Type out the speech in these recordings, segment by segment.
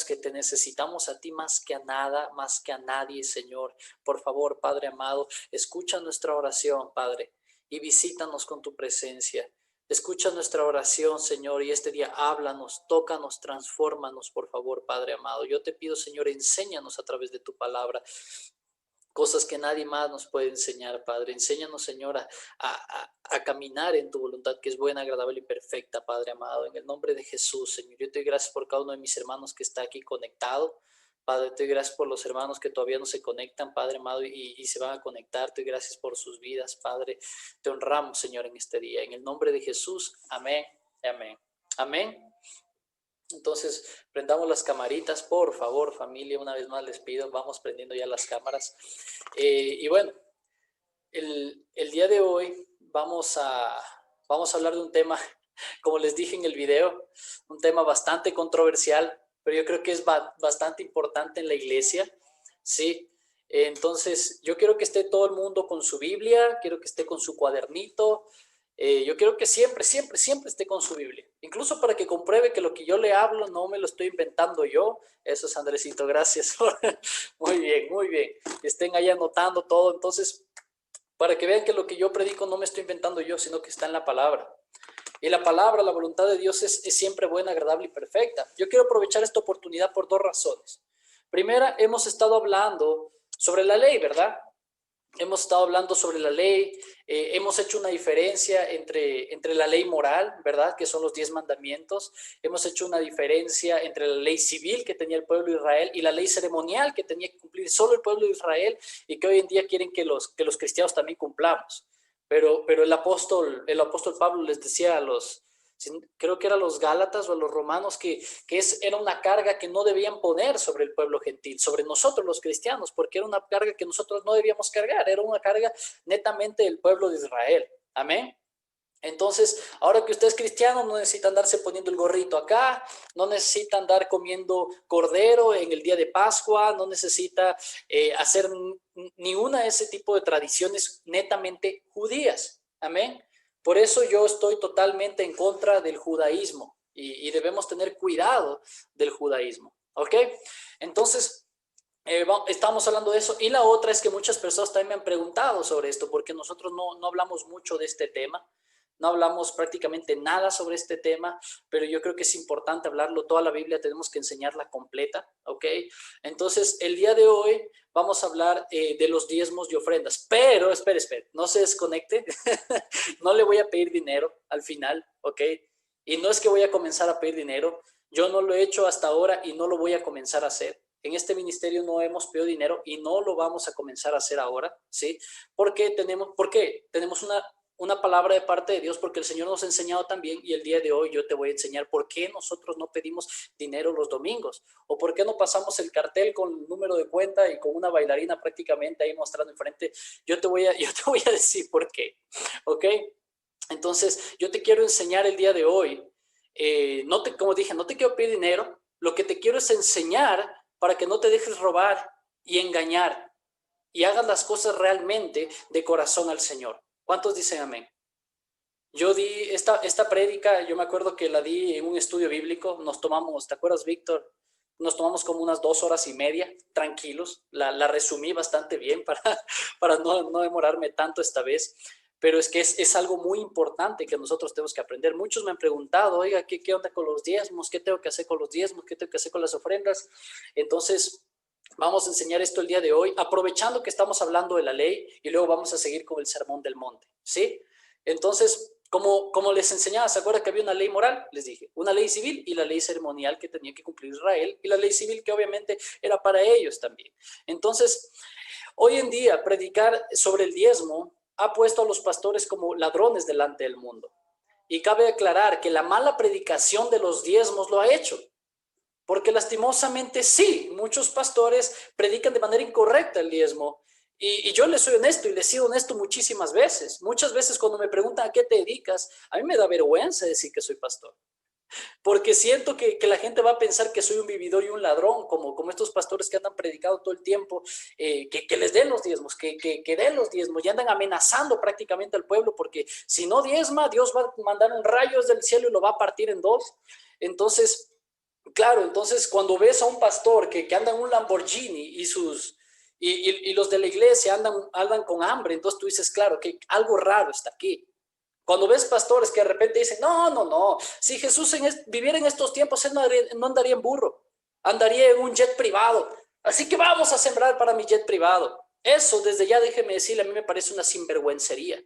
que te necesitamos a ti más que a nada, más que a nadie, Señor. Por favor, Padre amado, escucha nuestra oración, Padre, y visítanos con tu presencia. Escucha nuestra oración, Señor, y este día háblanos, tócanos, transfórmanos, por favor, Padre amado. Yo te pido, Señor, enséñanos a través de tu palabra cosas que nadie más nos puede enseñar, Padre. Enséñanos, Señor, a caminar en tu voluntad, que es buena, agradable y perfecta, Padre amado. En el nombre de Jesús, Señor, yo te doy gracias por cada uno de mis hermanos que está aquí conectado. Padre, te doy gracias por los hermanos que todavía no se conectan, Padre amado, y se van a conectar. Te doy gracias por sus vidas, Padre. Te honramos, Señor, en este día. En el nombre de Jesús, amén, amén, amén. Entonces, prendamos las camaritas, por favor, familia, una vez más les pido, vamos prendiendo ya las cámaras. Y bueno, el día de hoy vamos a hablar de un tema, como les dije en el video, un tema bastante controversial, pero yo creo que es bastante importante en la iglesia, ¿sí? Entonces, yo quiero que esté todo el mundo con su Biblia, quiero que esté con su cuadernito, yo quiero que siempre, siempre, siempre esté con su Biblia, incluso para que compruebe que lo que yo le hablo no me lo estoy inventando yo. Eso es Andresito, gracias. Muy bien, muy bien. Estén ahí anotando todo, entonces, para que vean que lo que yo predico no me estoy inventando yo, sino que está en la palabra. Y la palabra, la voluntad de Dios es siempre buena, agradable y perfecta. Yo quiero aprovechar esta oportunidad por dos razones. Primera, hemos estado hablando sobre la ley, ¿verdad? Hemos estado hablando sobre la ley, hemos hecho una diferencia entre la ley moral, ¿verdad? Que son los 10 mandamientos. Hemos hecho una diferencia entre la ley civil que tenía el pueblo de Israel y la ley ceremonial que tenía que cumplir solo el pueblo de Israel y que hoy en día quieren que los cristianos también cumplamos. Pero el apóstol Pablo les decía a los, creo que eran los Gálatas o a los romanos, era una carga que no debían poner sobre el pueblo gentil, sobre nosotros los cristianos, porque era una carga que nosotros no debíamos cargar, era una carga netamente del pueblo de Israel. Amén. Entonces, ahora que usted es cristiano, no necesita andarse poniendo el gorrito acá, no necesita andar comiendo cordero en el día de Pascua, no necesita hacer ninguna de ese tipo de tradiciones netamente judías. Amén. Por eso yo estoy totalmente en contra del judaísmo y debemos tener cuidado del judaísmo. ¿Ok? Entonces, estamos hablando de eso. Y la otra es que muchas personas también me han preguntado sobre esto, porque nosotros no hablamos mucho de este tema. No hablamos prácticamente nada sobre este tema, pero yo creo que es importante hablarlo. Toda la Biblia tenemos que enseñarla completa, ¿ok? Entonces, el día de hoy vamos a hablar de los diezmos y ofrendas. Pero, espere, no se desconecte. No le voy a pedir dinero al final, ¿ok? Y no es que voy a comenzar a pedir dinero. Yo no lo he hecho hasta ahora y no lo voy a comenzar a hacer. En este ministerio no hemos pedido dinero y no lo vamos a comenzar a hacer ahora, ¿sí? ¿Por qué? Tenemos una palabra de parte de Dios, porque el Señor nos ha enseñado también, y el día de hoy yo te voy a enseñar por qué nosotros no pedimos dinero los domingos, o por qué no pasamos el cartel con el número de cuenta y con una bailarina prácticamente ahí mostrando enfrente. Yo te voy a decir por qué, ¿ok? Entonces, yo te quiero enseñar el día de hoy, como dije, no te quiero pedir dinero, lo que te quiero es enseñar para que no te dejes robar y engañar y hagas las cosas realmente de corazón al Señor. ¿Cuántos dicen amén? Yo di esta prédica, yo me acuerdo que la di en un estudio bíblico, nos tomamos, ¿te acuerdas, Víctor? Nos tomamos como unas 2 horas y media, tranquilos, la resumí bastante bien para no demorarme tanto esta vez, pero es que es algo muy importante que nosotros tenemos que aprender. Muchos me han preguntado, oiga, ¿qué onda con los diezmos? ¿Qué tengo que hacer con los diezmos? ¿Qué tengo que hacer con las ofrendas? Entonces, vamos a enseñar esto el día de hoy, aprovechando que estamos hablando de la ley y luego vamos a seguir con el sermón del monte, ¿sí? Entonces, como les enseñaba, ¿se acuerdan que había una ley moral? Les dije, una ley civil y la ley ceremonial que tenía que cumplir Israel, y la ley civil que obviamente era para ellos también. Entonces, hoy en día, predicar sobre el diezmo ha puesto a los pastores como ladrones delante del mundo. Y cabe aclarar que la mala predicación de los diezmos lo ha hecho. Porque lastimosamente sí, muchos pastores predican de manera incorrecta el diezmo. Y yo les soy honesto y les he sido honesto muchísimas veces. Muchas veces cuando me preguntan a qué te dedicas, a mí me da vergüenza decir que soy pastor. Porque siento que la gente va a pensar que soy un vividor y un ladrón, como estos pastores que andan predicando todo el tiempo, que les den los diezmos, que den los diezmos, y andan amenazando prácticamente al pueblo, porque si no diezma, Dios va a mandar un rayo desde el cielo y lo va a partir en dos. Entonces, Claro, entonces cuando ves a un pastor que anda en un Lamborghini y los de la iglesia andan con hambre, entonces tú dices, claro, que algo raro está aquí. Cuando ves pastores que de repente dicen, no, no, no, si Jesús viviera en estos tiempos, él no andaría en burro, andaría en un jet privado. Así que vamos a sembrar para mi jet privado. Eso, desde ya déjeme decirle, a mí me parece una sinvergüencería.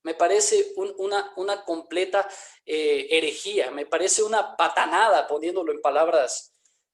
Me parece una completa herejía, me parece una patanada, poniéndolo en palabras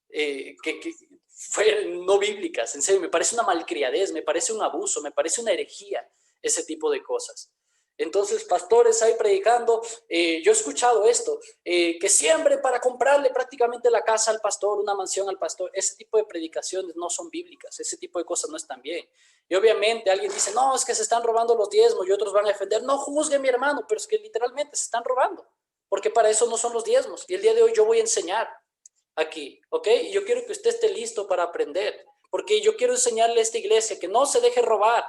que fueron no bíblicas. En serio, me parece una malcriadez, me parece un abuso, me parece una herejía, ese tipo de cosas. Entonces, pastores ahí predicando, yo he escuchado esto, que siembren para comprarle prácticamente la casa al pastor, una mansión al pastor. Ese tipo de predicaciones no son bíblicas, ese tipo de cosas no están bien. Y obviamente alguien dice, no, es que se están robando los diezmos, y otros van a defender, no juzgue mi hermano, pero es que literalmente se están robando, porque para eso no son los diezmos. Y el día de hoy yo voy a enseñar aquí, ¿ok? Y yo quiero que usted esté listo para aprender, porque yo quiero enseñarle a esta iglesia que no se deje robar,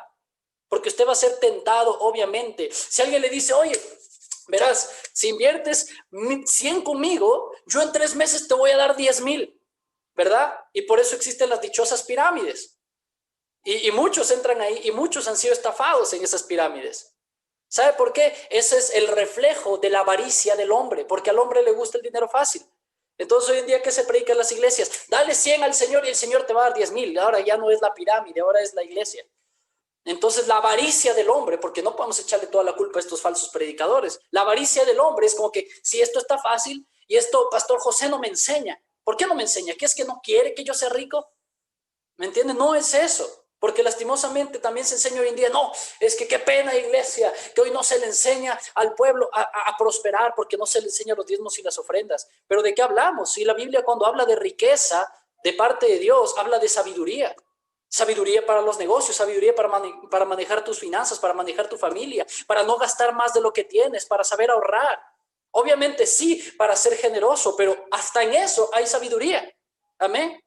porque usted va a ser tentado, obviamente. Si alguien le dice, oye, verás, si inviertes 100 conmigo, yo en 3 meses te voy a dar 10,000, ¿verdad? Y por eso existen las dichosas pirámides. Y muchos entran ahí y muchos han sido estafados en esas pirámides. ¿Sabe por qué? Ese es el reflejo de la avaricia del hombre, porque al hombre le gusta el dinero fácil. Entonces hoy en día, ¿qué se predica en las iglesias? Dale 100 al Señor y el Señor te va a dar 10,000. Ahora ya no es la pirámide, ahora es la iglesia. Entonces la avaricia del hombre, porque no podemos echarle toda la culpa a estos falsos predicadores. La avaricia del hombre es como que si esto está fácil y esto Pastor José no me enseña. ¿Por qué no me enseña? ¿Qué es que no quiere que yo sea rico? ¿Me entienden? No es eso. Porque lastimosamente también se enseña hoy en día, no, es que qué pena, iglesia, que hoy no se le enseña al pueblo a prosperar porque no se le enseña los diezmos y las ofrendas. Pero ¿de qué hablamos? Si la Biblia cuando habla de riqueza de parte de Dios, habla de sabiduría. Sabiduría para los negocios, sabiduría para manejar tus finanzas, para manejar tu familia, para no gastar más de lo que tienes, para saber ahorrar. Obviamente sí, para ser generoso, pero hasta en eso hay sabiduría. Amén.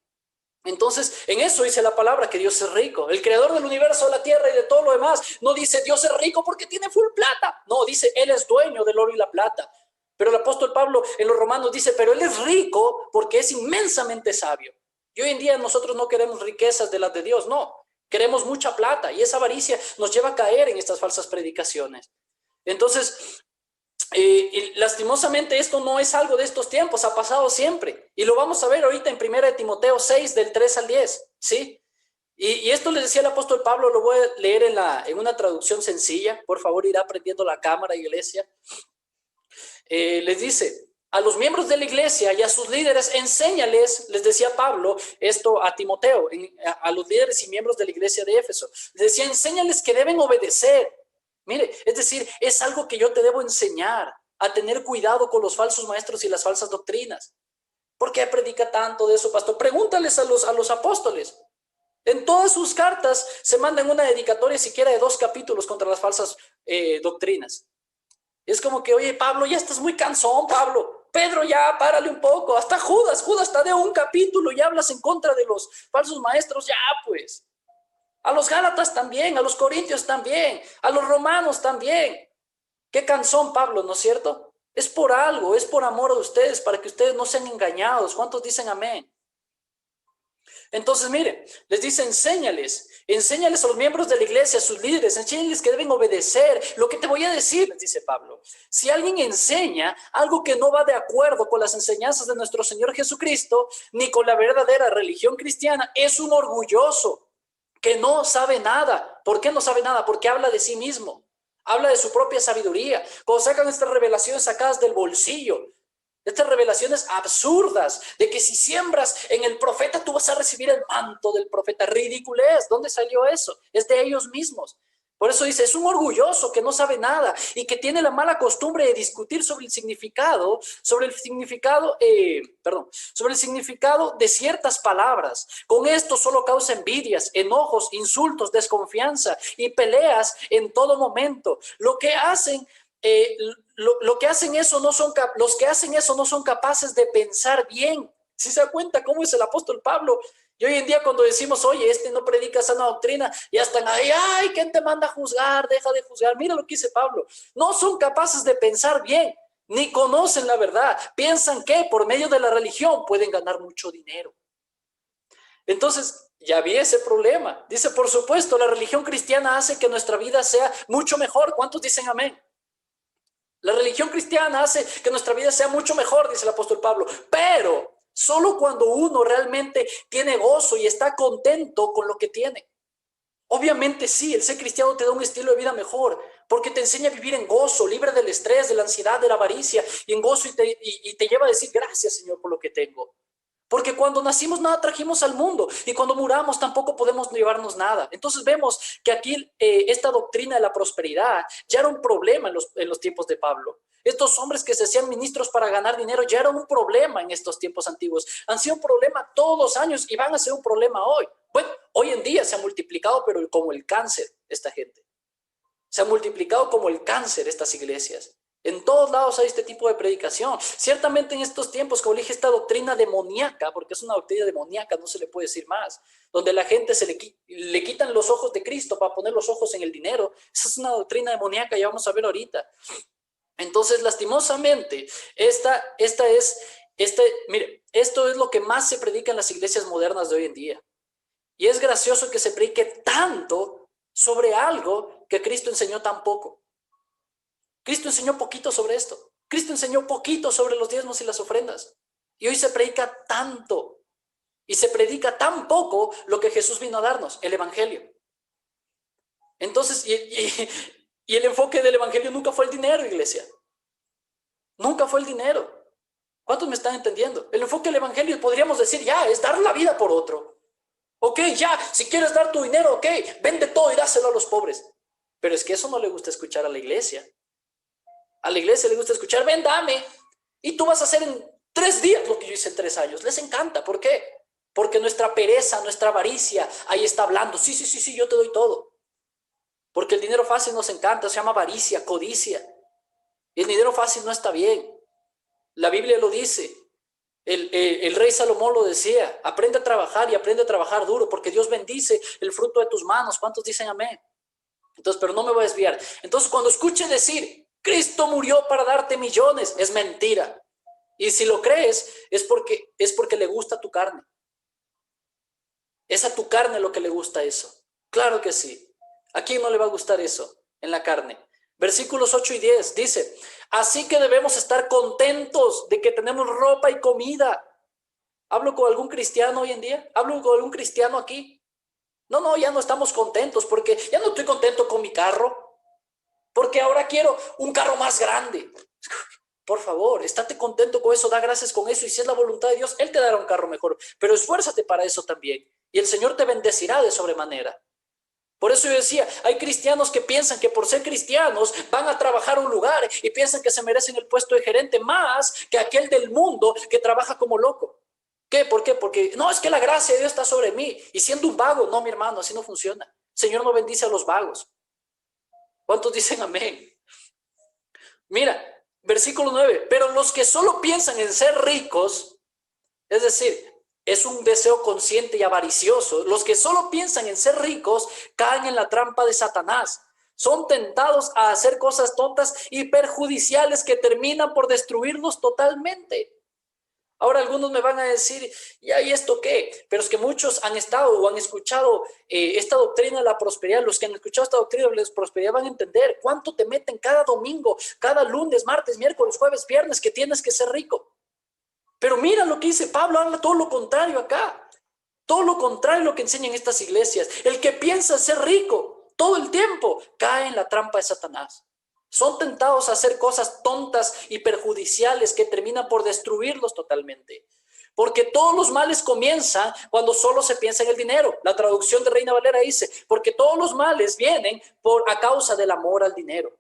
Entonces, en eso dice la palabra que Dios es rico. El creador del universo, de la tierra y de todo lo demás. No dice Dios es rico porque tiene full plata. No, dice Él es dueño del oro y la plata. Pero el apóstol Pablo en los Romanos dice, pero Él es rico porque es inmensamente sabio. Y hoy en día nosotros no queremos riquezas de las de Dios, no. Queremos mucha plata y esa avaricia nos lleva a caer en estas falsas predicaciones. Entonces, y lastimosamente esto no es algo de estos tiempos, ha pasado siempre. Y lo vamos a ver ahorita en 1 Timoteo 6, del 3 al 10, ¿sí? Y esto les decía el apóstol Pablo, lo voy a leer en una traducción sencilla. Por favor, irá prendiendo la cámara, iglesia. Les dice, a los miembros de la iglesia y a sus líderes, enséñales, les decía Pablo, esto a Timoteo, a los líderes y miembros de la iglesia de Éfeso. Les decía, enséñales que deben obedecer. Mire, es decir, es algo que yo te debo enseñar, a tener cuidado con los falsos maestros y las falsas doctrinas. ¿Por qué predica tanto de eso, pastor? Pregúntales a los apóstoles. En todas sus cartas se mandan una dedicatoria siquiera de 2 capítulos contra las falsas doctrinas. Es como que, oye, Pablo, ya estás muy cansón, Pablo. Pedro, ya, párale un poco. Hasta Judas está de 1 capítulo y hablas en contra de los falsos maestros. Ya, pues. A los Gálatas también, a los Corintios también, a los romanos también. Qué cansón, Pablo, ¿no es cierto? Es por algo, es por amor a ustedes, para que ustedes no sean engañados. ¿Cuántos dicen amén? Entonces, mire, les dice, enséñales a los miembros de la iglesia, a sus líderes, enséñales que deben obedecer. Lo que te voy a decir, les dice Pablo, si alguien enseña algo que no va de acuerdo con las enseñanzas de nuestro Señor Jesucristo, ni con la verdadera religión cristiana, es un orgulloso que no sabe nada. ¿Por qué no sabe nada? Porque habla de sí mismo, habla de su propia sabiduría. Cuando sacan estas revelaciones sacadas del bolsillo, estas revelaciones absurdas de que si siembras en el profeta tú vas a recibir el manto del profeta. Ridiculez. ¿Dónde salió eso? Es de ellos mismos. Por eso dice, es un orgulloso que no sabe nada y que tiene la mala costumbre de discutir sobre el significado de ciertas palabras. Con esto solo causa envidias, enojos, insultos, desconfianza y peleas en todo momento. Los que hacen eso no son capaces de pensar bien. ¿Sí se da cuenta cómo es el apóstol Pablo? Y hoy en día cuando decimos, oye, este no predica sana doctrina, ya están ahí, ay, ¿quién te manda a juzgar? Deja de juzgar. Mira lo que dice Pablo. No son capaces de pensar bien. ni conocen la verdad. Piensan que por medio de la religión pueden ganar mucho dinero. Entonces, ya vi ese problema. Dice, por supuesto, la religión cristiana hace que nuestra vida sea mucho mejor. ¿Cuántos dicen amén? La religión cristiana hace que nuestra vida sea mucho mejor, dice el apóstol Pablo, pero solo cuando uno realmente tiene gozo y está contento con lo que tiene. Obviamente sí, el ser cristiano te da un estilo de vida mejor, porque te enseña a vivir en gozo, libre del estrés, de la ansiedad, de la avaricia, y en gozo y te lleva a decir gracias, Señor, por lo que tengo. Porque cuando nacimos nada trajimos al mundo y cuando muramos tampoco podemos llevarnos nada. Entonces vemos que aquí esta doctrina de la prosperidad ya era un problema en los tiempos de Pablo. Estos hombres que se hacían ministros para ganar dinero ya eran un problema en estos tiempos antiguos. Han sido un problema todos los años y van a ser un problema hoy. Bueno, hoy en día se ha multiplicado, pero como el cáncer, esta gente. Se ha multiplicado como el cáncer estas iglesias. En todos lados hay este tipo de predicación. Ciertamente en estos tiempos, como dije, esta doctrina demoníaca, porque es una doctrina demoníaca, no se le puede decir más, donde la gente le quitan los ojos de Cristo para poner los ojos en el dinero. Esa es una doctrina demoníaca, ya vamos a ver ahorita. Entonces, lastimosamente, mire, esto es lo que más se predica en las iglesias modernas de hoy en día. Y es gracioso que se predique tanto sobre algo que Cristo enseñó tan poco. Cristo enseñó poquito sobre esto. Cristo enseñó poquito sobre los diezmos y las ofrendas. Y hoy se predica tanto. Y se predica tan poco lo que Jesús vino a darnos, el evangelio. Entonces, y el enfoque del evangelio nunca fue el dinero, iglesia. Nunca fue el dinero. ¿Cuántos me están entendiendo? El enfoque del evangelio podríamos decir ya, es dar la vida por otro. Ok, ya, si quieres dar tu dinero, ok, vende todo y dáselo a los pobres. Pero es que eso no le gusta escuchar a la iglesia. A la iglesia le gusta escuchar, ven, dame. Y tú vas a hacer en 3 días lo que yo hice en 3 años. Les encanta. ¿Por qué? Porque nuestra pereza, nuestra avaricia, ahí está hablando. Sí, yo te doy todo. Porque el dinero fácil nos encanta, se llama avaricia, codicia. Y el dinero fácil no está bien. La Biblia lo dice. El rey Salomón lo decía, aprende a trabajar y aprende a trabajar duro, porque Dios bendice el fruto de tus manos. ¿Cuántos dicen amén? Entonces, pero no me voy a desviar. Entonces, cuando escuche decir, Cristo murió para darte millones, es mentira. Y si lo crees, es porque le gusta tu carne. Es a tu carne lo que le gusta eso. Claro que sí. ¿A quién no le va a gustar eso en la carne? Versículos 8 y 10 dice, así que debemos estar contentos de que tenemos ropa y comida. ¿Hablo con algún cristiano hoy en día? ¿Hablo con algún cristiano aquí? No, ya no estamos contentos porque ya no estoy contento con mi carro, porque ahora quiero un carro más grande. Por favor, estate contento con eso, da gracias con eso y si es la voluntad de Dios, Él te dará un carro mejor, pero esfuérzate para eso también y el Señor te bendecirá de sobremanera. Por eso yo decía, hay cristianos que piensan que por ser cristianos van a trabajar a un lugar y piensan que se merecen el puesto de gerente más que aquel del mundo que trabaja como loco. ¿Qué? ¿Por qué? Porque no, es que la gracia de Dios está sobre mí. Y siendo un vago, no, mi hermano, así no funciona. El Señor no bendice a los vagos. ¿Cuántos dicen amén? Mira, versículo 9. Pero los que solo piensan en ser ricos, es decir, es un deseo consciente y avaricioso. Los que solo piensan en ser ricos caen en la trampa de Satanás. Son tentados a hacer cosas tontas y perjudiciales que terminan por destruirlos totalmente. Ahora algunos me van a decir, ¿y esto qué? Pero es que muchos han estado o han escuchado esta doctrina de la prosperidad. Los que han escuchado esta doctrina de la prosperidad van a entender cuánto te meten cada domingo, cada lunes, martes, miércoles, jueves, viernes, que tienes que ser rico. Pero mira lo que dice Pablo, habla todo lo contrario acá. Todo lo contrario a lo que enseñan estas iglesias. El que piensa ser rico todo el tiempo cae en la trampa de Satanás. Son tentados a hacer cosas tontas y perjudiciales que terminan por destruirlos totalmente. Porque todos los males comienzan cuando solo se piensa en el dinero. La traducción de Reina Valera dice, porque todos los males vienen a causa del amor al dinero.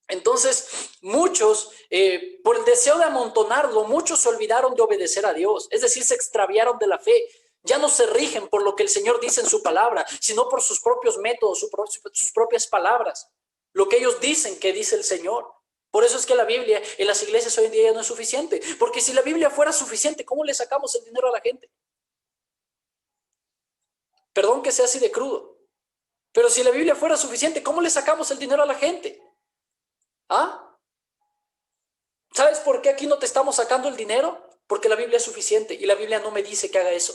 Entonces, muchos, por el deseo de amontonarlo, muchos se olvidaron de obedecer a Dios. Es decir, se extraviaron de la fe. Ya no se rigen por lo que el Señor dice en su palabra, sino por sus propios métodos, sus propias palabras. Lo que ellos dicen que dice el Señor. Por eso es que la Biblia en las iglesias hoy en día ya no es suficiente. Porque si la Biblia fuera suficiente, ¿cómo le sacamos el dinero a la gente? Perdón que sea así de crudo. Pero si la Biblia fuera suficiente, ¿cómo le sacamos el dinero a la gente? ¿Ah? ¿Sabes por qué aquí no te estamos sacando el dinero? Porque la Biblia es suficiente y la Biblia no me dice que haga eso.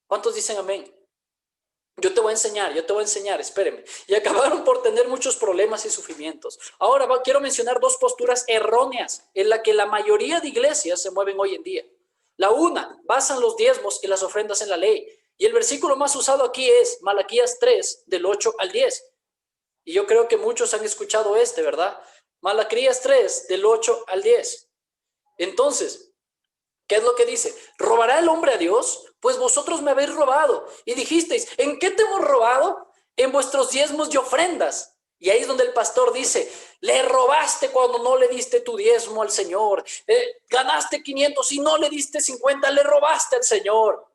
¿Cuántos dicen amén? Yo te voy a enseñar, espéreme. Y acabaron por tener muchos problemas y sufrimientos. Ahora quiero mencionar dos posturas erróneas en las que la mayoría de iglesias se mueven hoy en día. La una, basan los diezmos y las ofrendas en la ley. Y el versículo más usado aquí es Malaquías 3, del 8 al 10. Y yo creo que muchos han escuchado ¿verdad? Malaquías 3, del 8 al 10. Entonces, ¿qué es lo que dice? ¿Robará el hombre a Dios? Pues vosotros me habéis robado. Y dijisteis, ¿en qué te hemos robado? En vuestros diezmos y ofrendas. Y ahí es donde el pastor dice, le robaste cuando no le diste tu diezmo al Señor. Ganaste 500 y no le diste 50, le robaste al Señor.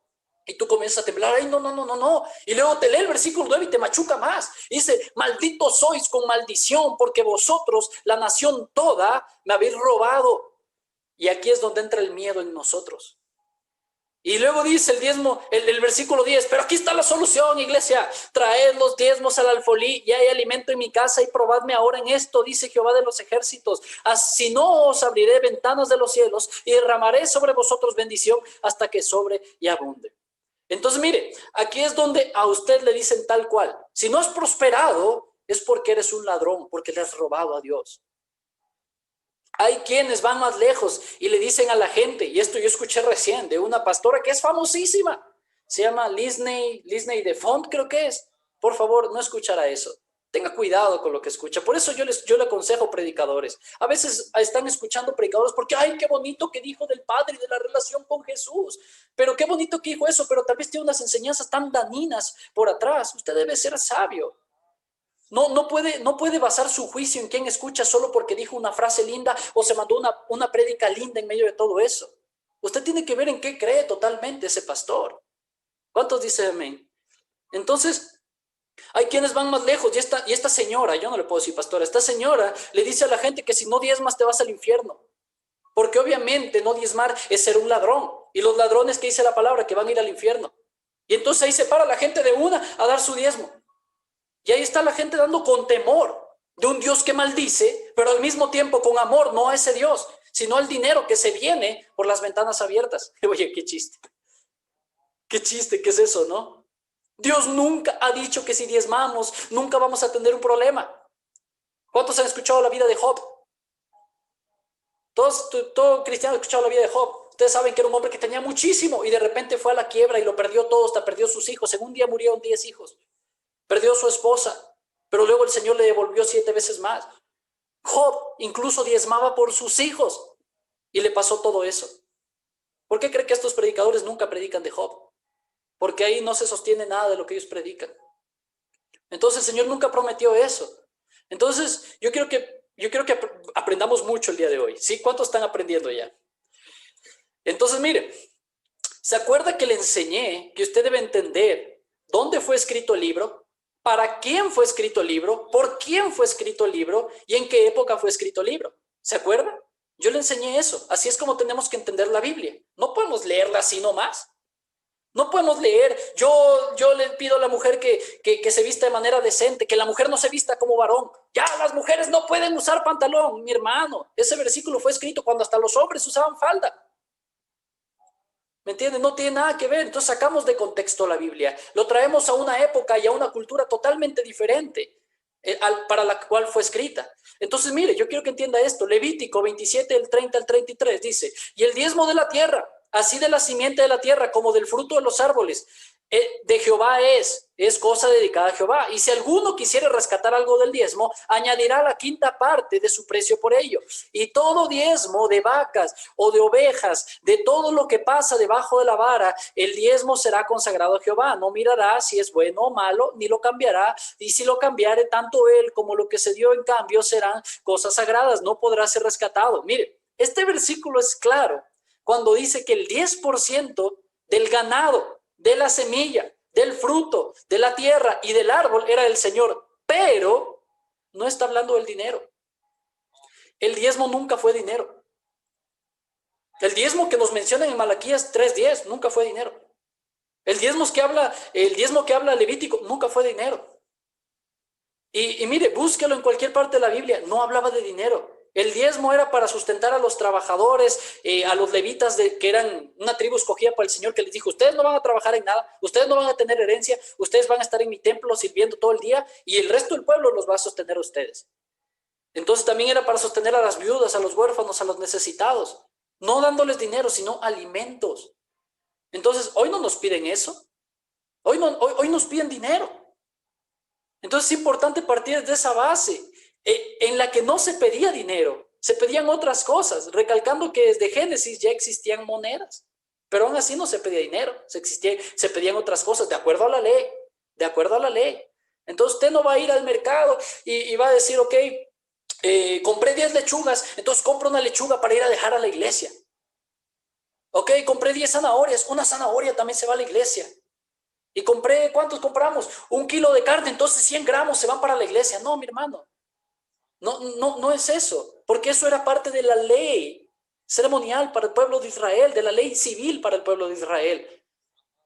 Y tú comienzas a temblar, ay, no. Y luego te lee el versículo 9 y te machuca más. Dice, malditos sois con maldición, porque vosotros, la nación toda, me habéis robado. Y aquí es donde entra el miedo en nosotros. Y luego dice el diezmo, el versículo 10, pero aquí está la solución, iglesia. Traed los diezmos al alfolí, y hay alimento en mi casa, y probadme ahora en esto, dice Jehová de los ejércitos. Si no, os abriré ventanas de los cielos y derramaré sobre vosotros bendición hasta que sobre y abunde. Entonces, mire, aquí es donde a usted le dicen tal cual. Si no has prosperado, es porque eres un ladrón, porque le has robado a Dios. Hay quienes van más lejos y le dicen a la gente, y esto yo escuché recién de una pastora que es famosísima, se llama Lisney de Font, creo que es. Por favor, no escuchará eso. Tenga cuidado con lo que escucha. Por eso yo le aconsejo predicadores. A veces están escuchando predicadores porque, ay, qué bonito que dijo del Padre y de la relación con Jesús. Pero qué bonito que dijo eso, pero tal vez tiene unas enseñanzas tan dañinas por atrás. Usted debe ser sabio. No puede basar su juicio en quien escucha solo porque dijo una frase linda o se mandó una prédica linda en medio de todo eso. Usted tiene que ver en qué cree totalmente ese pastor. ¿Cuántos dicen amén? Entonces, hay quienes van más lejos y esta señora, yo no le puedo decir pastora, esta señora le dice a la gente que si no diezmas te vas al infierno. Porque obviamente no diezmar es ser un ladrón. Y los ladrones, que dice la palabra, que van a ir al infierno. Y entonces ahí se para la gente de una a dar su diezmo. Y ahí está la gente dando con temor de un Dios que maldice, pero al mismo tiempo con amor, no a ese Dios, sino al dinero que se viene por las ventanas abiertas. Oye, qué chiste. Qué chiste, ¿qué es eso, no? Dios nunca ha dicho que si diezmamos, nunca vamos a tener un problema. ¿Cuántos han escuchado la vida de Job? Todo cristiano ha escuchado la vida de Job. Ustedes saben que era un hombre que tenía muchísimo y de repente fue a la quiebra y lo perdió todo, hasta perdió sus hijos. En un día murieron 10 hijos. Perdió su esposa, pero luego el Señor le devolvió 7 veces más. Job incluso diezmaba por sus hijos y le pasó todo eso. ¿Por qué cree que estos predicadores nunca predican de Job? Porque ahí no se sostiene nada de lo que ellos predican. Entonces el Señor nunca prometió eso. Entonces yo quiero que aprendamos mucho el día de hoy. ¿Sí? ¿Cuántos están aprendiendo ya? Entonces mire, ¿se acuerda que le enseñé que usted debe entender dónde fue escrito el libro? ¿Para quién fue escrito el libro? ¿Por quién fue escrito el libro? ¿Y en qué época fue escrito el libro? ¿Se acuerda? Yo le enseñé eso. Así es como tenemos que entender la Biblia. No podemos leerla así nomás. No podemos leer. Yo le pido a la mujer que se vista de manera decente, que la mujer no se vista como varón. Ya las mujeres no pueden usar pantalón, mi hermano. Ese versículo fue escrito cuando hasta los hombres usaban falda. ¿Me entienden? No tiene nada que ver. Entonces sacamos de contexto la Biblia. Lo traemos a una época y a una cultura totalmente diferente para la cual fue escrita. Entonces, mire, yo quiero que entienda esto. Levítico 27, del 30 al 33 dice, y el diezmo de la tierra, así de la simiente de la tierra como del fruto de los árboles, de Jehová es cosa dedicada a Jehová. Y si alguno quisiere rescatar algo del diezmo, añadirá la quinta parte de su precio por ello. Y todo diezmo de vacas o de ovejas, de todo lo que pasa debajo de la vara, el diezmo será consagrado a Jehová. No mirará si es bueno o malo, ni lo cambiará. Y si lo cambiare, tanto él como lo que se dio en cambio serán cosas sagradas. No podrá ser rescatado. Mire, este versículo es claro cuando dice que el 10% del ganado, de la semilla, del fruto, de la tierra y del árbol era del Señor, pero no está hablando del dinero. El diezmo nunca fue dinero. El diezmo que nos mencionan en Malaquías 3:10 nunca fue dinero. El diezmo que habla Levítico nunca fue dinero. Y mire, búsquelo en cualquier parte de la Biblia, no hablaba de dinero. El diezmo era para sustentar a los trabajadores, a los levitas, que eran una tribu escogida por el Señor, que les dijo, ustedes no van a trabajar en nada, ustedes no van a tener herencia, ustedes van a estar en mi templo sirviendo todo el día y el resto del pueblo los va a sostener a ustedes. Entonces también era para sostener a las viudas, a los huérfanos, a los necesitados, no dándoles dinero, sino alimentos. Entonces, hoy no nos piden eso, hoy nos piden dinero. Entonces es importante partir de esa base en la que no se pedía dinero, se pedían otras cosas, recalcando que desde Génesis ya existían monedas, pero aún así no se pedía dinero, se pedían otras cosas de acuerdo a la ley, de acuerdo a la ley. Entonces usted no va a ir al mercado y va a decir, ok, compré 10 lechugas, entonces compro una lechuga para ir a dejar a la iglesia. Ok, compré 10 zanahorias, una zanahoria también se va a la iglesia. Y compré, ¿cuántos compramos? 1 kilo de carne, entonces 100 gramos se van para la iglesia. No, mi hermano, no es eso, porque eso era parte de la ley ceremonial para el pueblo de Israel, de la ley civil para el pueblo de Israel.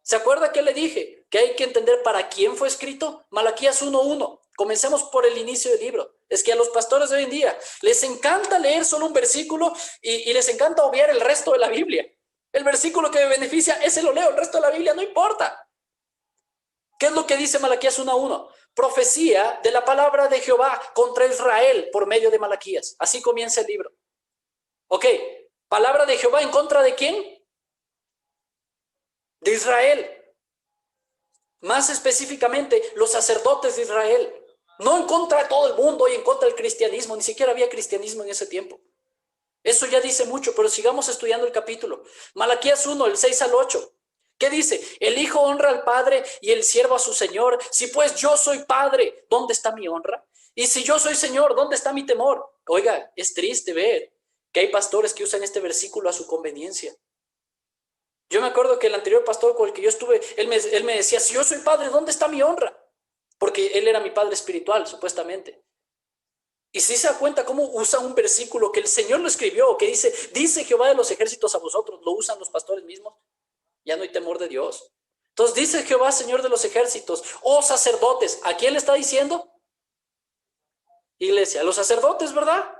¿Se acuerda que le dije? Que hay que entender para quién fue escrito. Malaquías 1:1. Comencemos por el inicio del libro. Es que a los pastores de hoy en día les encanta leer solo un versículo y les encanta obviar el resto de la Biblia. El versículo que me beneficia, ese lo leo, el resto de la Biblia no importa. ¿Qué es lo que dice Malaquías 1:1? Profecía de la palabra de Jehová contra Israel por medio de Malaquías. Así comienza el libro. Ok, palabra de Jehová en contra de ¿quién? De Israel. Más específicamente, los sacerdotes de Israel. No en contra de todo el mundo y en contra del cristianismo. Ni siquiera había cristianismo en ese tiempo. Eso ya dice mucho, pero sigamos estudiando el capítulo. Malaquías 1, el 6 al 8. ¿Qué dice? El hijo honra al padre y el siervo a su señor. Si pues yo soy padre, ¿dónde está mi honra? Y si yo soy señor, ¿dónde está mi temor? Oiga, es triste ver que hay pastores que usan este versículo a su conveniencia. Yo me acuerdo que el anterior pastor con el que yo estuve, él me decía, si yo soy padre, ¿dónde está mi honra? Porque él era mi padre espiritual, supuestamente. Y si se da cuenta cómo usa un versículo que el Señor lo escribió, que dice Jehová de los ejércitos a vosotros, lo usan los pastores mismos, ya no hay temor de Dios. Entonces dice Jehová, Señor de los ejércitos, oh sacerdotes, ¿a quién le está diciendo? Iglesia, los sacerdotes, ¿verdad?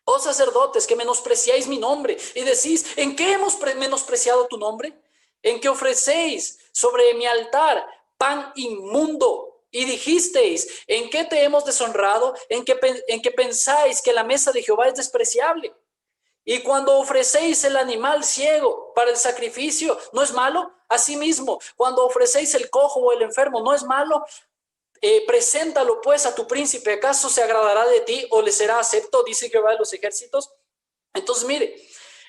Oh sacerdotes, que menospreciáis mi nombre y decís, ¿en qué hemos menospreciado tu nombre? En que ofrecéis sobre mi altar pan inmundo. Y dijisteis, ¿en qué te hemos deshonrado? En que pensáis que la mesa de Jehová es despreciable. Y cuando ofrecéis el animal ciego para el sacrificio, ¿no es malo? Asimismo, cuando ofrecéis el cojo o el enfermo, ¿no es malo? Preséntalo pues a tu príncipe, ¿acaso se agradará de ti o le será acepto? Dice Jehová de los ejércitos. Entonces, mire,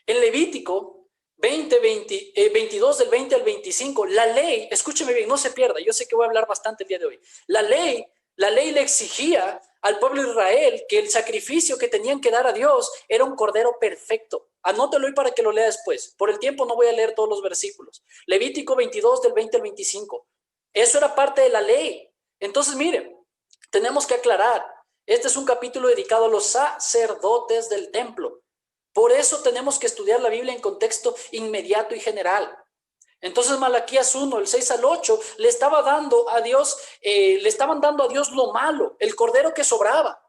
en Levítico 22 del 20 al 25, la ley, escúcheme bien, no se pierda, yo sé que voy a hablar bastante el día de hoy. La ley le exigía al pueblo de Israel que el sacrificio que tenían que dar a Dios era un cordero perfecto. Anótelo ahí para que lo lea después. Por el tiempo no voy a leer todos los versículos. Levítico 22 del 20 al 25. Eso era parte de la ley. Entonces, miren, tenemos que aclarar, este es un capítulo dedicado a los sacerdotes del templo. Por eso tenemos que estudiar la Biblia en contexto inmediato y general. Entonces Malaquías 1, el 6 al 8, le estaban dando a Dios lo malo, el cordero que sobraba,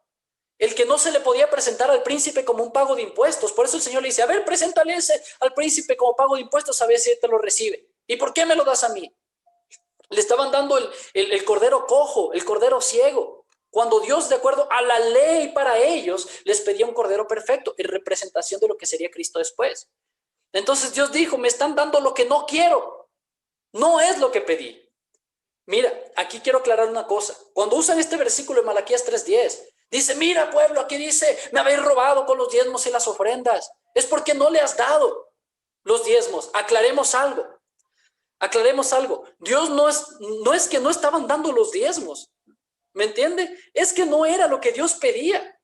el que no se le podía presentar al príncipe como un pago de impuestos. Por eso el Señor le dice, a ver, preséntale ese al príncipe como pago de impuestos, a ver si él te lo recibe. ¿Y por qué me lo das a mí? Le estaban dando el cordero cojo, el cordero ciego, cuando Dios, de acuerdo a la ley para ellos, les pedía un cordero perfecto, en representación de lo que sería Cristo después. Entonces Dios dijo, me están dando lo que no quiero, no es lo que pedí. Mira, aquí quiero aclarar una cosa. Cuando usan este versículo en Malaquías 3:10, dice, mira pueblo, aquí dice, me habéis robado con los diezmos y las ofrendas. Es porque no le has dado los diezmos. Aclaremos algo. Dios no es que no estaban dando los diezmos. ¿Me entiende? Es que no era lo que Dios pedía.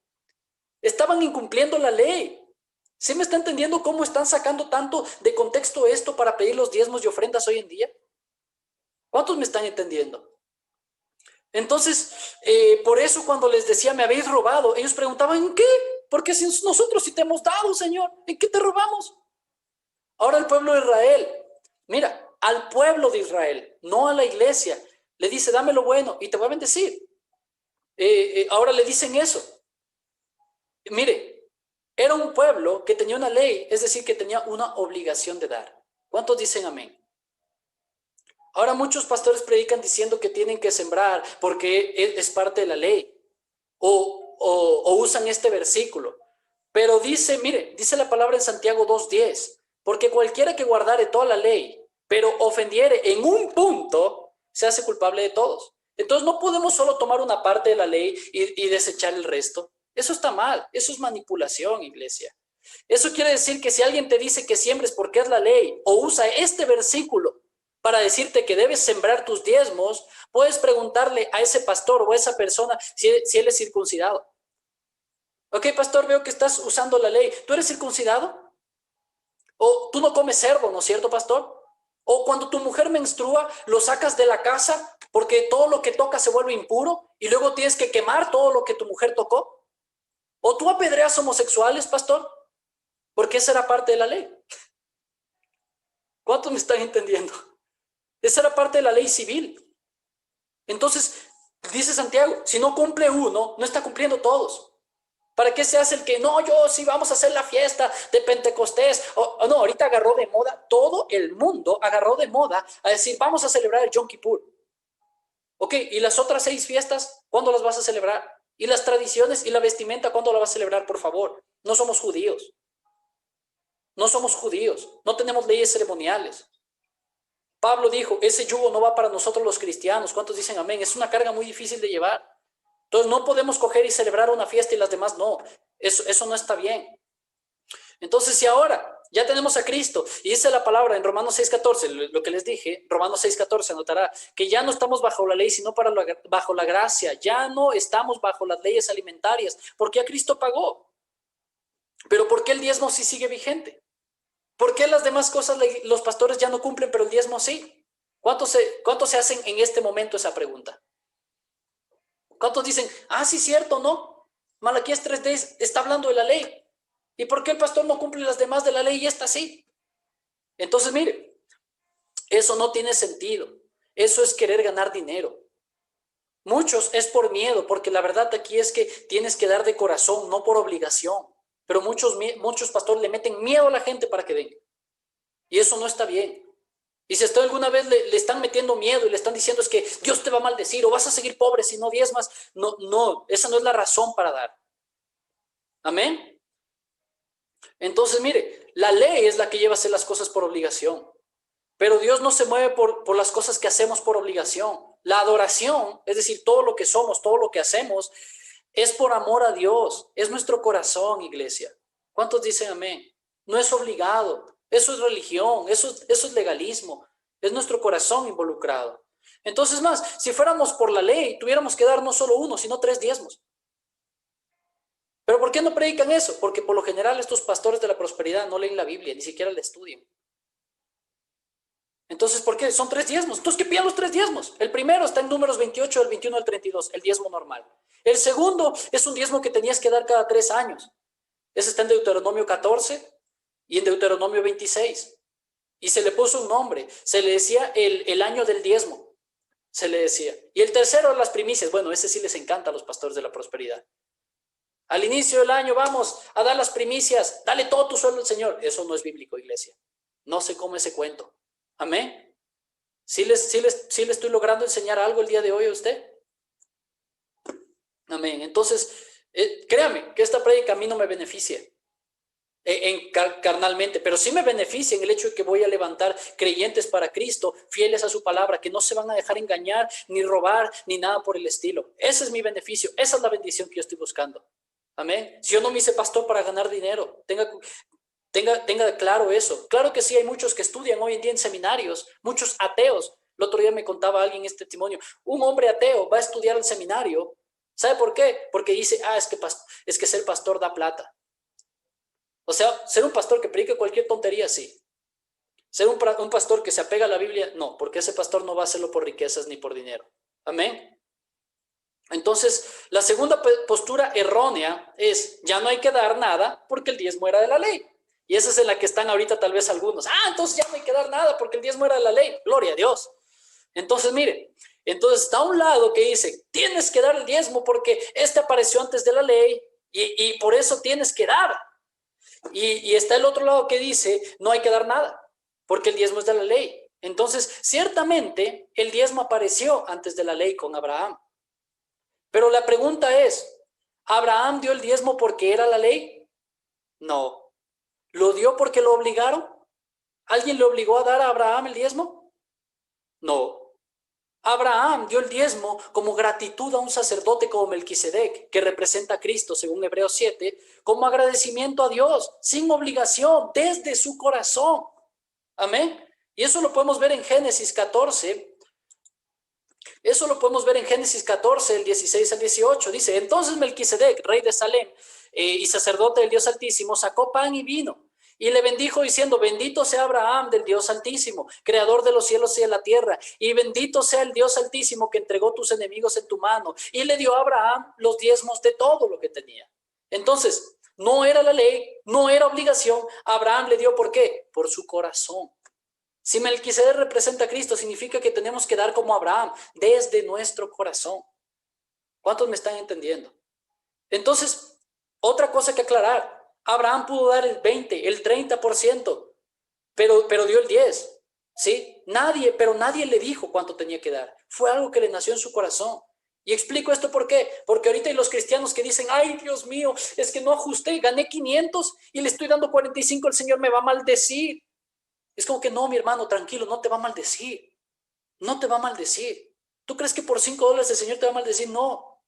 Estaban incumpliendo la ley. ¿Sí me está entendiendo cómo están sacando tanto de contexto esto para pedir los diezmos y ofrendas hoy en día? ¿Cuántos me están entendiendo? Entonces, por eso cuando les decía, me habéis robado, ellos preguntaban, ¿en qué? Porque si nosotros sí te hemos dado, Señor, ¿en qué te robamos? Ahora el pueblo de Israel, mira, al pueblo de Israel, no a la iglesia, le dice, dame lo bueno y te voy a bendecir. Ahora le dicen eso. Mire, Era un pueblo que tenía una ley, es decir, que tenía una obligación de dar. ¿Cuántos dicen amén? Ahora muchos pastores predican diciendo que tienen que sembrar porque es parte de la ley. O usan este versículo. Pero dice, mire, dice la palabra en Santiago 2:10, porque cualquiera que guardare toda la ley, pero ofendiere en un punto, se hace culpable de todos. Entonces no podemos solo tomar una parte de la ley y desechar el resto. Eso está mal, eso es manipulación, iglesia. Eso quiere decir que si alguien te dice que siembres porque es la ley, o usa este versículo para decirte que debes sembrar tus diezmos, puedes preguntarle a ese pastor o a esa persona si él es circuncidado. Ok, pastor, veo que estás usando la ley. ¿Tú eres circuncidado? ¿O tú no comes cerdo, no es cierto, pastor? ¿O cuando tu mujer menstrua, lo sacas de la casa porque todo lo que toca se vuelve impuro y luego tienes que quemar todo lo que tu mujer tocó? ¿O tú apedreas homosexuales, pastor? Porque esa era parte de la ley. ¿Cuántos me están entendiendo? Esa era parte de la ley civil. Entonces, dice Santiago, si no cumple uno, no está cumpliendo todos. ¿Para qué se hace el que no, yo sí vamos a hacer la fiesta de Pentecostés? O no, ahorita agarró de moda, todo el mundo agarró de moda a decir, vamos a celebrar el Yom Kippur. Ok, ¿y las otras 6 fiestas, cuándo las vas a celebrar? ¿Y las tradiciones y la vestimenta, cuándo la vas a celebrar, por favor? No somos judíos. No somos judíos. No tenemos leyes ceremoniales. Pablo dijo, ese yugo no va para nosotros los cristianos. ¿Cuántos dicen amén? Es una carga muy difícil de llevar. Entonces no podemos coger y celebrar una fiesta y las demás no. Eso no está bien. Entonces, si ahora ya tenemos a Cristo y dice la palabra en Romanos 6:14, lo que les dije, Romanos 6:14 anotará que ya no estamos bajo la ley, sino bajo la gracia. Ya no estamos bajo las leyes alimentarias, porque ya Cristo pagó. Pero ¿por qué el diezmo sí sigue vigente? ¿Por qué las demás cosas los pastores ya no cumplen, pero el diezmo sí? ¿Cuántos se hacen en este momento esa pregunta? ¿Cuántos dicen, sí, cierto, no? Malaquías 3:10 está hablando de la ley. ¿Y por qué el pastor no cumple las demás de la ley y esta sí? Entonces, mire, eso no tiene sentido. Eso es querer ganar dinero. Muchos es por miedo, porque la verdad aquí es que tienes que dar de corazón, no por obligación. Pero muchos pastores le meten miedo a la gente para que den. Y eso no está bien. Y si hasta alguna vez le están metiendo miedo y le están diciendo es que Dios te va a maldecir o vas a seguir pobre si no diezmas, no, esa no es la razón para dar. Amén. Entonces, mire, la ley es la que lleva a hacer las cosas por obligación. Pero Dios no se mueve por las cosas que hacemos por obligación. La adoración, es decir, todo lo que somos, todo lo que hacemos, es por amor a Dios. Es nuestro corazón, iglesia. ¿Cuántos dicen amén? No es obligado. Eso es religión, eso es legalismo. Es nuestro corazón involucrado. Entonces, más, si fuéramos por la ley, tuviéramos que dar no solo uno, sino 3 diezmos. ¿Pero por qué no predican eso? Porque por lo general estos pastores de la prosperidad no leen la Biblia, ni siquiera la estudian. Entonces, ¿por qué? Son 3 diezmos. Entonces, ¿qué pidan los 3 diezmos? El primero está en Números 28, del 21 al 32, el diezmo normal. El segundo es un diezmo que tenías que dar cada 3 años. Ese está en Deuteronomio 14 y en Deuteronomio 26. Y se le puso un nombre. Se le decía el año del diezmo. Se le decía. Y el tercero, las primicias. Bueno, ese sí les encanta a los pastores de la prosperidad. Al inicio del año vamos a dar las primicias. Dale todo tu sueldo al Señor. Eso no es bíblico, iglesia. No se come ese cuento. Amén. ¿Sí le estoy logrando enseñar algo el día de hoy a usted? Amén. Entonces, créame que esta prédica a mí no me beneficia carnalmente, pero sí me beneficia en el hecho de que voy a levantar creyentes para Cristo, fieles a su palabra, que no se van a dejar engañar, ni robar, ni nada por el estilo. Ese es mi beneficio, esa es la bendición que yo estoy buscando. Amén. Si yo no me hice pastor para ganar dinero, tenga claro eso. Claro que sí, hay muchos que estudian hoy en día en seminarios, muchos ateos. El otro día me contaba alguien este testimonio. Un hombre ateo va a estudiar al seminario. ¿Sabe por qué? Porque dice, es que ser pastor da plata. O sea, ser un pastor que predique cualquier tontería, sí. Ser un pastor que se apega a la Biblia, no, porque ese pastor no va a hacerlo por riquezas ni por dinero. Amén. Entonces, la segunda postura errónea es, ya no hay que dar nada porque el diezmo era de la ley. Y esa es en la que están ahorita tal vez algunos. Entonces ya no hay que dar nada porque el diezmo era de la ley. Gloria a Dios. Entonces, mire, entonces está a un lado que dice, tienes que dar el diezmo porque este apareció antes de la ley y por eso tienes que dar. Y está el otro lado que dice, no hay que dar nada, porque el diezmo es de la ley. Entonces, ciertamente, el diezmo apareció antes de la ley con Abraham. Pero la pregunta es, ¿Abraham dio el diezmo porque era la ley? No. ¿Lo dio porque lo obligaron? ¿Alguien le obligó a dar a Abraham el diezmo? No. Abraham dio el diezmo como gratitud a un sacerdote como Melquisedec, que representa a Cristo, según Hebreos 7, como agradecimiento a Dios, sin obligación, desde su corazón. Amén. Y eso lo podemos ver en Génesis 14. Eso lo podemos ver en Génesis 14, el 16 al 18. Dice, entonces Melquisedec, rey de Salem y sacerdote del Dios Altísimo, sacó pan y vino. Y le bendijo diciendo, bendito sea Abraham del Dios Altísimo, creador de los cielos y de la tierra. Y bendito sea el Dios Altísimo que entregó tus enemigos en tu mano. Y le dio a Abraham los diezmos de todo lo que tenía. Entonces, no era la ley, no era obligación. Abraham le dio, ¿por qué? Por su corazón. Si Melquisedec representa a Cristo, significa que tenemos que dar como Abraham, desde nuestro corazón. ¿Cuántos me están entendiendo? Entonces, otra cosa que aclarar. Abraham pudo dar el 20, el 30%, pero dio el 10%. ¿Sí? Pero nadie le dijo cuánto tenía que dar. Fue algo que le nació en su corazón. Y explico esto por qué. Porque ahorita hay los cristianos que dicen, ay, Dios mío, es que no ajusté, gané 500 y le estoy dando 45, el Señor me va a maldecir. Es como que no, mi hermano, tranquilo, no te va a maldecir. No te va a maldecir. ¿Tú crees que por $5 el Señor te va a maldecir? No.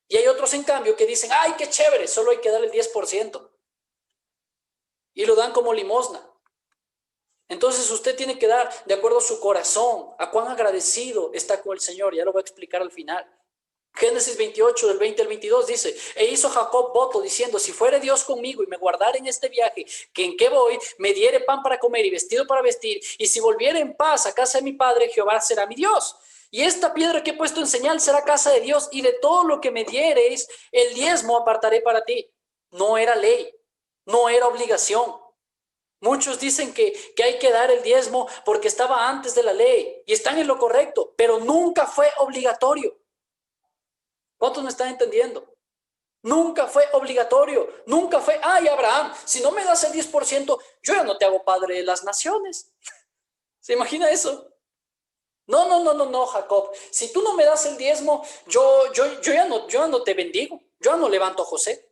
Y hay otros, en cambio, que dicen, ay, qué chévere, solo hay que dar el 10%. Y lo dan como limosna. Entonces usted tiene que dar de acuerdo a su corazón, a cuán agradecido está con el Señor. Ya lo voy a explicar al final. Génesis 28, del 20 al 22 dice, e hizo Jacob voto diciendo, si fuere Dios conmigo y me guardare en este viaje, que en que voy, me diere pan para comer y vestido para vestir, y si volviere en paz a casa de mi padre, Jehová será mi Dios. Y esta piedra que he puesto en señal será casa de Dios, y de todo lo que me diereis, el diezmo apartaré para ti. No era ley, no era obligación. Muchos dicen que hay que dar el diezmo porque estaba antes de la ley, y están en lo correcto, pero nunca fue obligatorio. ¿Cuántos me están entendiendo? Nunca fue obligatorio, nunca fue, ay, Abraham, si no me das el 10%, yo ya no te hago padre de las naciones. ¿Se imagina eso? No, Jacob, si tú no me das el diezmo, yo ya no te bendigo, yo ya no levanto a José.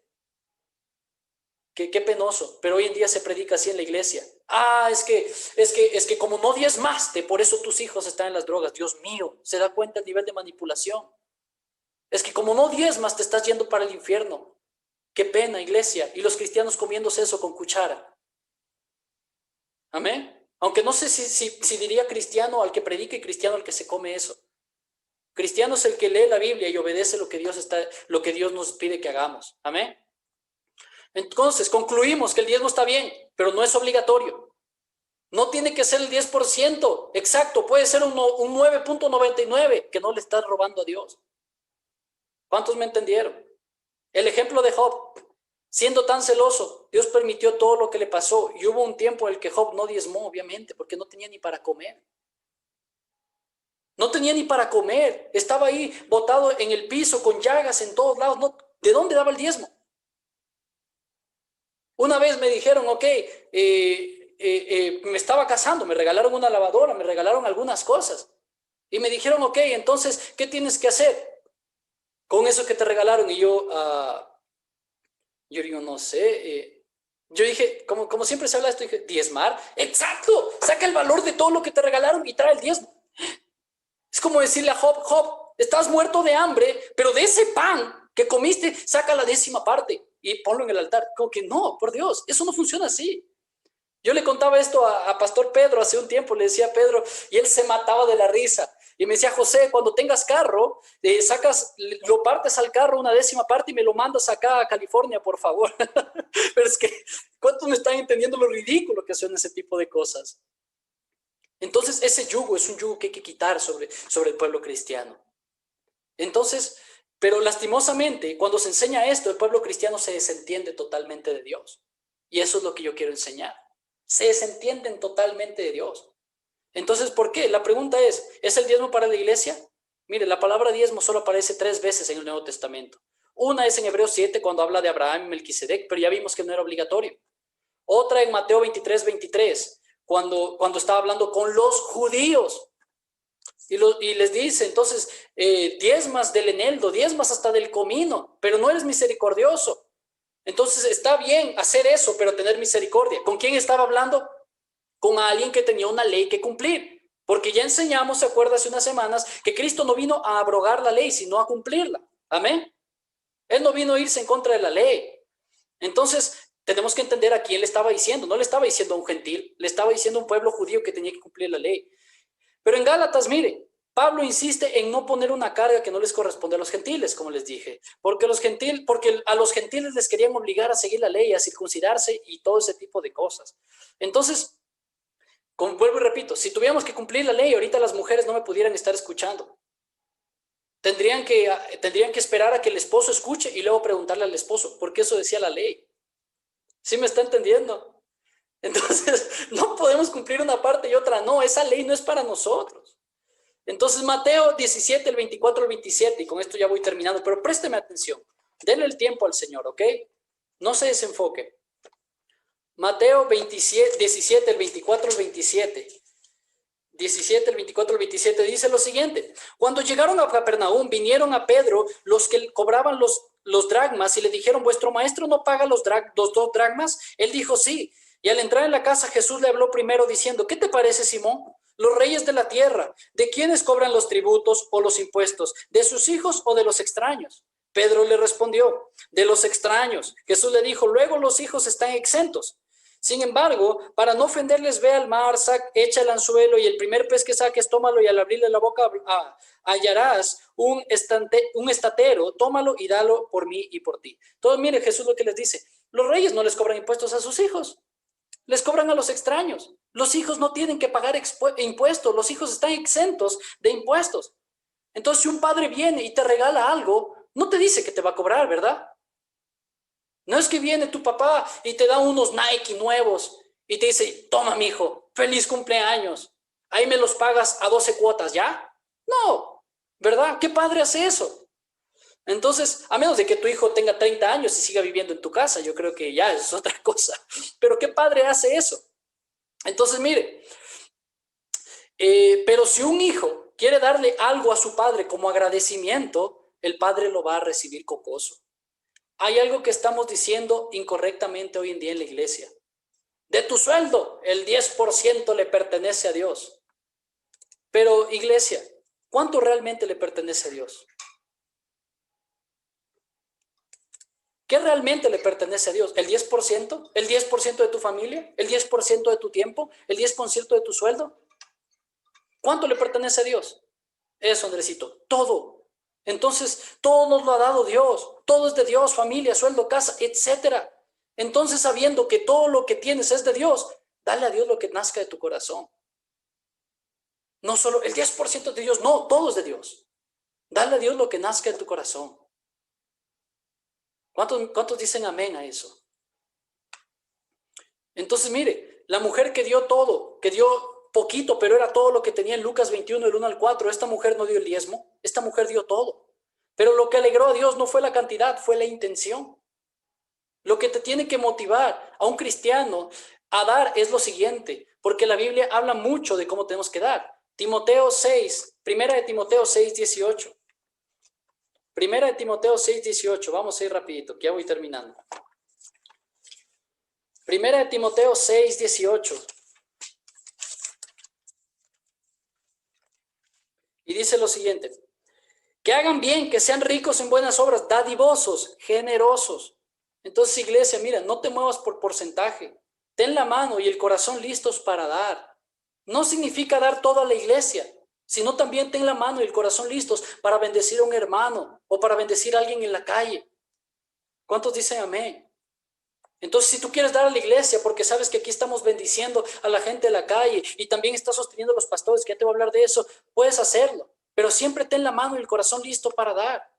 Qué penoso, pero hoy en día se predica así en la iglesia. Ah, es que como no diezmaste, por eso tus hijos están en las drogas. Dios mío, ¿se da cuenta el nivel de manipulación? Es que como no diezmas, te estás yendo para el infierno. Qué pena, iglesia. Y los cristianos comiéndose eso con cuchara. Amén. Aunque no sé si diría cristiano al que predica y cristiano al que se come eso. Cristiano es el que lee la Biblia y obedece lo que Dios nos pide que hagamos. Amén. Entonces, concluimos que el diezmo está bien, pero no es obligatorio. No tiene que ser el 10%. Exacto, puede ser un 9.99 que no le estás robando a Dios. ¿Cuántos me entendieron? El ejemplo de Job, siendo tan celoso, Dios permitió todo lo que le pasó y hubo un tiempo en el que Job no diezmó, obviamente, porque no tenía ni para comer. No tenía ni para comer, estaba ahí botado en el piso con llagas en todos lados. No, ¿de dónde daba el diezmo? Una vez me dijeron, ok, me estaba casando, me regalaron una lavadora, me regalaron algunas cosas. Y me dijeron, ok, entonces, ¿qué tienes que hacer con eso que te regalaron? Y yo digo, no sé. Yo dije, como siempre se habla de esto, dije, diezmar. Exacto, saca el valor de todo lo que te regalaron y trae el diezmo. Es como decirle a Job, estás muerto de hambre, pero de ese pan que comiste, saca la 10ª parte y ponlo en el altar. Como que no, por Dios, eso no funciona así. Yo le contaba esto a Pastor Pedro hace un tiempo, le decía a Pedro, y él se mataba de la risa. Y me decía, José, cuando tengas carro, lo partes al carro una 10ª parte y me lo mandas acá a California, por favor. Pero es que, ¿cuántos me están entendiendo lo ridículo que son ese tipo de cosas? Entonces, ese yugo es un yugo que hay que quitar sobre el pueblo cristiano. Entonces, pero lastimosamente, cuando se enseña esto, el pueblo cristiano se desentiende totalmente de Dios. Y eso es lo que yo quiero enseñar. Se desentienden totalmente de Dios. Entonces, ¿por qué? La pregunta ¿es el diezmo para la iglesia? Mire, la palabra diezmo solo aparece 3 veces en el Nuevo Testamento. Una es en Hebreos 7, cuando habla de Abraham y Melquisedec, pero ya vimos que no era obligatorio. Otra en Mateo 23, cuando estaba hablando con los judíos. Y les dice, entonces, diezmas del eneldo, diezmas hasta del comino, pero no eres misericordioso. Entonces está bien hacer eso, pero tener misericordia. ¿Con quién estaba hablando? Con alguien que tenía una ley que cumplir. Porque ya enseñamos, se acuerda, hace unas semanas, que Cristo no vino a abrogar la ley, sino a cumplirla. Amén. Él no vino a irse en contra de la ley. Entonces, tenemos que entender a quién le estaba diciendo. No le estaba diciendo a un gentil, le estaba diciendo a un pueblo judío que tenía que cumplir la ley. Pero en Gálatas, mire, Pablo insiste en no poner una carga que no les corresponde a los gentiles, como les dije, porque a los gentiles les querían obligar a seguir la ley, a circuncidarse y todo ese tipo de cosas. Entonces, vuelvo y repito, si tuviéramos que cumplir la ley, ahorita las mujeres no me pudieran estar escuchando. Tendrían que esperar a que el esposo escuche y luego preguntarle al esposo, porque eso decía la ley. ¿Sí me está entendiendo? Entonces, no podemos cumplir una parte y otra no. Esa ley no es para nosotros. Entonces, Mateo 17, el 24 al 27, y con esto ya voy terminando, pero présteme atención. Denle el tiempo al Señor, ¿ok? No se desenfoque. Mateo 17, el 24 al 27. 17, el 24 al 27 dice lo siguiente. Cuando llegaron a Capernaum, vinieron a Pedro los que cobraban los dracmas y le dijeron, ¿vuestro maestro no paga los 2 dracmas? Él dijo, sí. Y al entrar en la casa, Jesús le habló primero diciendo, ¿qué te parece, Simón? Los reyes de la tierra, ¿de quiénes cobran los tributos o los impuestos? ¿De sus hijos o de los extraños? Pedro le respondió, de los extraños. Jesús le dijo, luego los hijos están exentos. Sin embargo, para no ofenderles, ve al mar, echa el anzuelo y el primer pez que saques, tómalo y al abrirle la boca hallarás un estatero, tómalo y dalo por mí y por ti. Entonces, mire Jesús lo que les dice, los reyes no les cobran impuestos a sus hijos, les cobran a los extraños. Los hijos no tienen que pagar impuestos, los hijos están exentos de impuestos. Entonces, si un padre viene y te regala algo, no te dice que te va a cobrar, ¿verdad? No es que viene tu papá y te da unos Nike nuevos y te dice, toma, mijo, feliz cumpleaños. Ahí me los pagas a 12 cuotas, ¿ya? No, ¿verdad? ¿Qué padre hace eso? Entonces, a menos de que tu hijo tenga 30 años y siga viviendo en tu casa, yo creo que ya es otra cosa. Pero ¿qué padre hace eso? Entonces, mire, pero si un hijo quiere darle algo a su padre como agradecimiento, el padre lo va a recibir con gozo. Hay algo que estamos diciendo incorrectamente hoy en día en la iglesia. De tu sueldo, el 10% le pertenece a Dios. Pero, iglesia, ¿cuánto realmente le pertenece a Dios? ¿Qué realmente le pertenece a Dios? ¿El 10%? ¿El 10% de tu familia? ¿El 10% de tu tiempo? ¿El 10% de tu sueldo? ¿Cuánto le pertenece a Dios? Eso, Andresito, todo. Entonces, todo nos lo ha dado Dios. Todo es de Dios, familia, sueldo, casa, etcétera. Entonces, sabiendo que todo lo que tienes es de Dios, dale a Dios lo que nazca de tu corazón. No solo el 10% de Dios, no, todo es de Dios. Dale a Dios lo que nazca de tu corazón. ¿Cuántos dicen amén a eso? Entonces, mire, la mujer que dio todo, que dio poquito, pero era todo lo que tenía en Lucas 21, del 1 al 4, esta mujer no dio el diezmo, esta mujer dio todo. Pero lo que alegró a Dios no fue la cantidad, fue la intención. Lo que te tiene que motivar a un cristiano a dar es lo siguiente, porque la Biblia habla mucho de cómo tenemos que dar. Timoteo 6, primera de Timoteo 6, 18. Primera de Timoteo 6, 18. Vamos a ir rapidito, que ya voy terminando. Primera de Timoteo 6, 18. Y dice lo siguiente, que hagan bien, que sean ricos en buenas obras, dadivosos, generosos. Entonces, iglesia, mira, no te muevas por porcentaje. Ten la mano y el corazón listos para dar. No significa dar todo a la iglesia, sino también ten la mano y el corazón listos para bendecir a un hermano o para bendecir a alguien en la calle. ¿Cuántos dicen amén? Entonces, si tú quieres dar a la iglesia porque sabes que aquí estamos bendiciendo a la gente de la calle y también estás sosteniendo a los pastores, que ya te voy a hablar de eso, puedes hacerlo. Pero siempre ten la mano y el corazón listo para dar.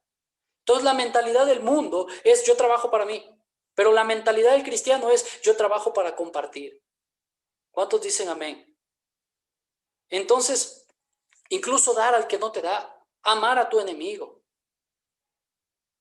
Entonces, la mentalidad del mundo es yo trabajo para mí. Pero la mentalidad del cristiano es yo trabajo para compartir. ¿Cuántos dicen amén? Entonces, incluso dar al que no te da. Amar a tu enemigo.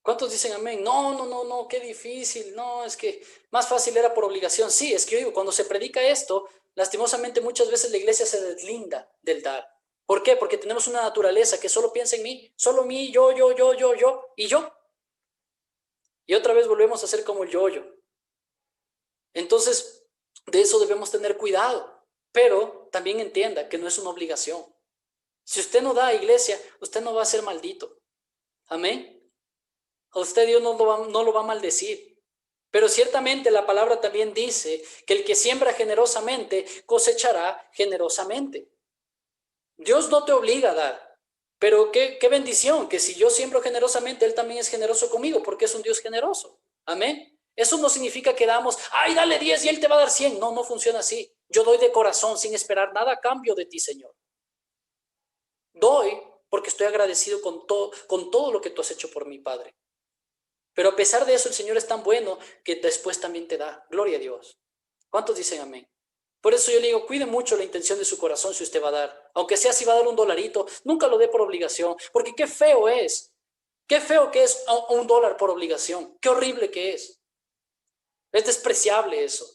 ¿Cuántos dicen amén? No, qué difícil. No, es que Más fácil era por obligación. Sí, es que yo digo, cuando se predica esto, lastimosamente muchas veces la iglesia se deslinda del dar. ¿Por qué? Porque tenemos una naturaleza que solo piensa en mí, solo mí, yo y yo. Y otra vez volvemos a ser como el yo. Entonces, de eso debemos tener cuidado, pero también entienda que no es una obligación. Si usted no da a iglesia, usted no va a ser maldito. Amén. A usted Dios no lo va a maldecir. Pero ciertamente la palabra también dice que el que siembra generosamente cosechará generosamente. Dios no te obliga a dar, pero qué bendición que si yo siembro generosamente, Él también es generoso conmigo porque es un Dios generoso. Amén. Eso no significa que damos, ay, dale 10 y Él te va a dar 100. No, no funciona así. Yo doy de corazón sin esperar nada a cambio de ti, Señor. Doy porque estoy agradecido con todo lo que tú has hecho por mi Padre. Pero a pesar de eso, el Señor es tan bueno que después también te da. Gloria a Dios. ¿Cuántos dicen amén? Por eso yo le digo, cuide mucho la intención de su corazón si usted va a dar. Aunque sea si va a dar $1, nunca lo dé por obligación. Porque qué feo es. Qué feo que es $1 por obligación. Qué horrible que es. Es despreciable eso.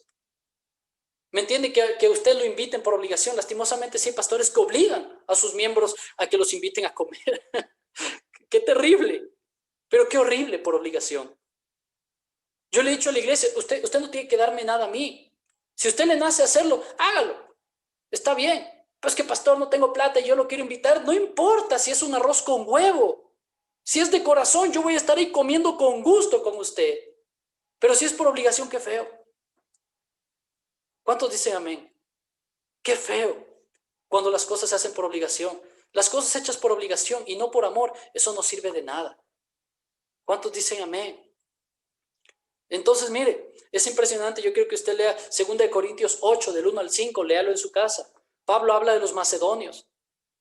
¿Me entiende? Que usted lo inviten por obligación. Lastimosamente sí hay pastores que obligan a sus miembros a que los inviten a comer. Qué terrible. Pero qué horrible por obligación. Yo le he dicho a la iglesia, usted no tiene que darme nada a mí. Si usted le nace hacerlo, hágalo. Está bien. Pues que pastor, no tengo plata y yo lo quiero invitar. No importa si es un arroz con huevo. Si es de corazón, yo voy a estar ahí comiendo con gusto con usted. Pero si es por obligación, qué feo. ¿Cuántos dicen amén? Qué feo cuando las cosas se hacen por obligación. Las cosas hechas por obligación y no por amor, eso no sirve de nada. ¿Cuántos dicen amén? Entonces, mire, es impresionante. Yo quiero que usted lea 2 Corintios 8, del 1 al 5, léalo en su casa. Pablo habla de los macedonios.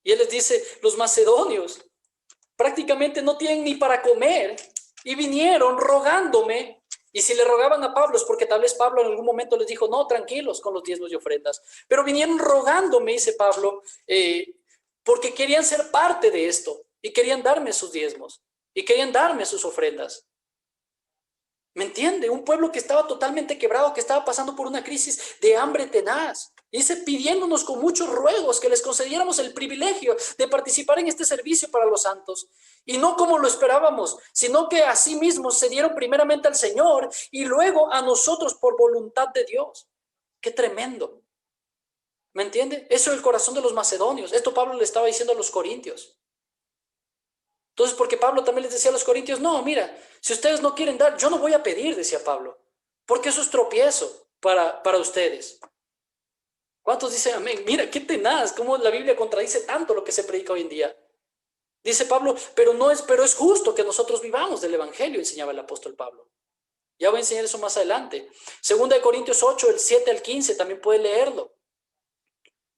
Y él les dice, los macedonios prácticamente no tienen ni para comer. Y vinieron rogándome. Y si le rogaban a Pablo es porque tal vez Pablo en algún momento les dijo, no, tranquilos con los diezmos y ofrendas. Pero vinieron rogándome, dice Pablo, porque querían ser parte de esto. Y querían darme sus diezmos. Y querían darme sus ofrendas. ¿Me entiende? Un pueblo que estaba totalmente quebrado, que estaba pasando por una crisis de hambre tenaz. Dice, pidiéndonos con muchos ruegos que les concediéramos el privilegio de participar en este servicio para los santos. Y no como lo esperábamos, sino que a sí mismos se dieron primeramente al Señor y luego a nosotros por voluntad de Dios. ¡Qué tremendo! ¿Me entiende? Eso es el corazón de los macedonios. Esto Pablo le estaba diciendo a los corintios. Entonces, porque Pablo también les decía a los corintios, no, mira, si ustedes no quieren dar, yo no voy a pedir, decía Pablo, porque eso es tropiezo para ustedes. ¿Cuántos dicen amén? Mira, qué tenaz, cómo la Biblia contradice tanto lo que se predica hoy en día. Dice Pablo, pero es justo que nosotros vivamos del Evangelio, enseñaba el apóstol Pablo. Ya voy a enseñar eso más adelante. 2 Corintios 8, el 7 al 15, también puede leerlo.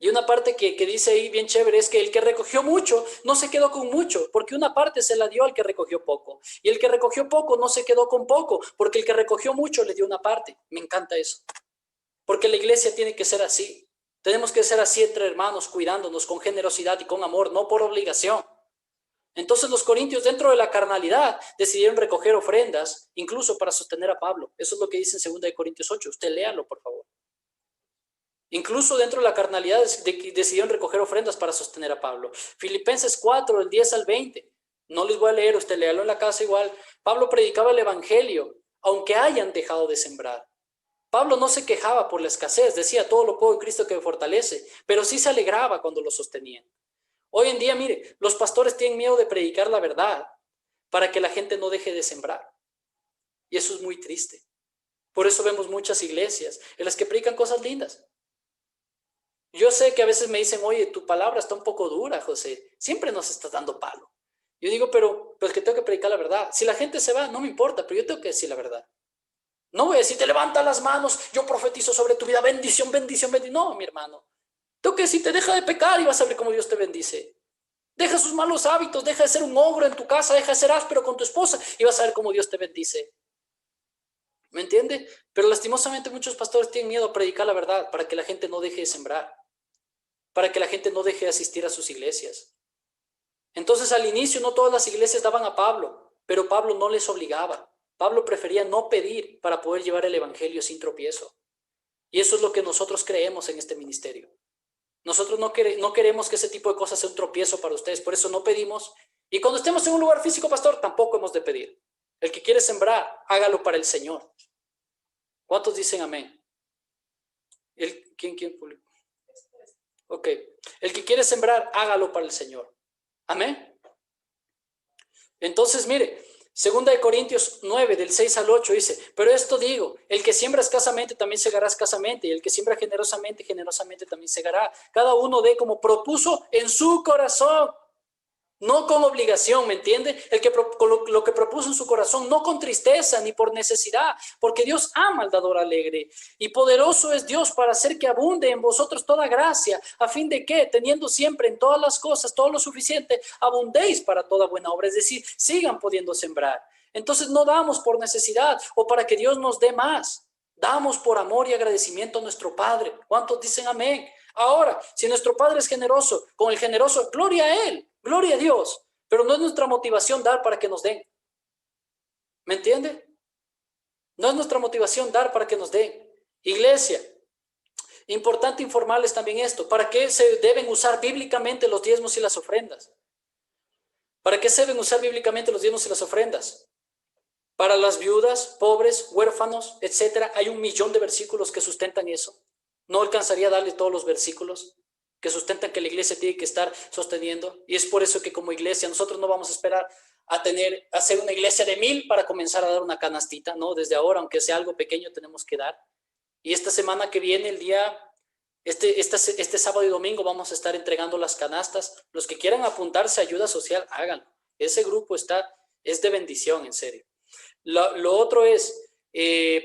Y una parte que dice ahí bien chévere es que el que recogió mucho no se quedó con mucho, porque una parte se la dio al que recogió poco. Y el que recogió poco no se quedó con poco, porque el que recogió mucho le dio una parte. Me encanta eso. Porque la iglesia tiene que ser así. Tenemos que ser así entre hermanos, cuidándonos con generosidad y con amor, no por obligación. Entonces los corintios dentro de la carnalidad decidieron recoger ofrendas, incluso para sostener a Pablo. Eso es lo que dice en 2 Corintios 8. Usted léalo, por favor. Incluso dentro de la carnalidad decidieron recoger ofrendas para sostener a Pablo. Filipenses 4, del 10 al 20. No les voy a leer, usted léalo en la casa igual. Pablo predicaba el evangelio, aunque hayan dejado de sembrar. Pablo no se quejaba por la escasez, decía, todo lo puedo en Cristo que me fortalece, pero sí se alegraba cuando lo sostenían. Hoy en día, mire, los pastores tienen miedo de predicar la verdad para que la gente no deje de sembrar. Y eso es muy triste. Por eso vemos muchas iglesias en las que predican cosas lindas. Yo sé que a veces me dicen, oye, tu palabra está un poco dura, José. Siempre nos estás dando palo. Yo digo, pero es que tengo que predicar la verdad. Si la gente se va, no me importa, pero yo tengo que decir la verdad. No voy a decir, te levanta las manos, yo profetizo sobre tu vida, bendición, bendición, bendición. No, mi hermano. Tengo que decir, te deja de pecar y vas a ver cómo Dios te bendice. Deja sus malos hábitos, deja de ser un ogro en tu casa, deja de ser áspero con tu esposa y vas a ver cómo Dios te bendice. ¿Me entiende? Pero lastimosamente muchos pastores tienen miedo a predicar la verdad para que la gente no deje de sembrar, para que la gente no deje de asistir a sus iglesias. Entonces al inicio no todas las iglesias daban a Pablo, pero Pablo no les obligaba. Pablo prefería no pedir para poder llevar el evangelio sin tropiezo. Y eso es lo que nosotros creemos en este ministerio. Nosotros no queremos que ese tipo de cosas sea un tropiezo para ustedes, por eso no pedimos. Y cuando estemos en un lugar físico, pastor, tampoco hemos de pedir. El que quiere sembrar, hágalo para el Señor. ¿Cuántos dicen amén? ¿Quién publicó? Ok. El que quiere sembrar, hágalo para el Señor. Amén. Entonces, mire, 2 Corintios 9, del 6 al 8 dice, pero esto digo, el que siembra escasamente también segará escasamente, y el que siembra generosamente, generosamente también segará. Cada uno dé como propuso en su corazón, no con obligación, ¿me entiende? Lo que propuso en su corazón, no con tristeza ni por necesidad, porque Dios ama al dador alegre. Y poderoso es Dios para hacer que abunde en vosotros toda gracia, a fin de que, teniendo siempre en todas las cosas todo lo suficiente, abundéis para toda buena obra. Es decir, sigan pudiendo sembrar. Entonces no damos por necesidad o para que Dios nos dé más. Damos por amor y agradecimiento a nuestro Padre. ¿Cuántos dicen amén? Ahora, si nuestro Padre es generoso, con el generoso, gloria a Él. Gloria a Dios, pero no es nuestra motivación dar para que nos den. ¿Me entiende? No es nuestra motivación dar para que nos den. Iglesia, importante informarles también esto. ¿Para qué se deben usar bíblicamente los diezmos y las ofrendas? ¿Para qué se deben usar bíblicamente los diezmos y las ofrendas? Para las viudas, pobres, huérfanos, etcétera. Hay 1.000.000 de versículos que sustentan eso. No alcanzaría a darle todos los versículos que sustentan que la iglesia tiene que estar sosteniendo. Y es por eso que como iglesia nosotros no vamos a esperar a hacer una iglesia de 1,000 para comenzar a dar una canastita, ¿no? Desde ahora, aunque sea algo pequeño, tenemos que dar. Y esta semana que viene, este sábado y domingo, vamos a estar entregando las canastas. Los que quieran apuntarse a ayuda social, háganlo. Ese grupo es de bendición, en serio. Lo otro es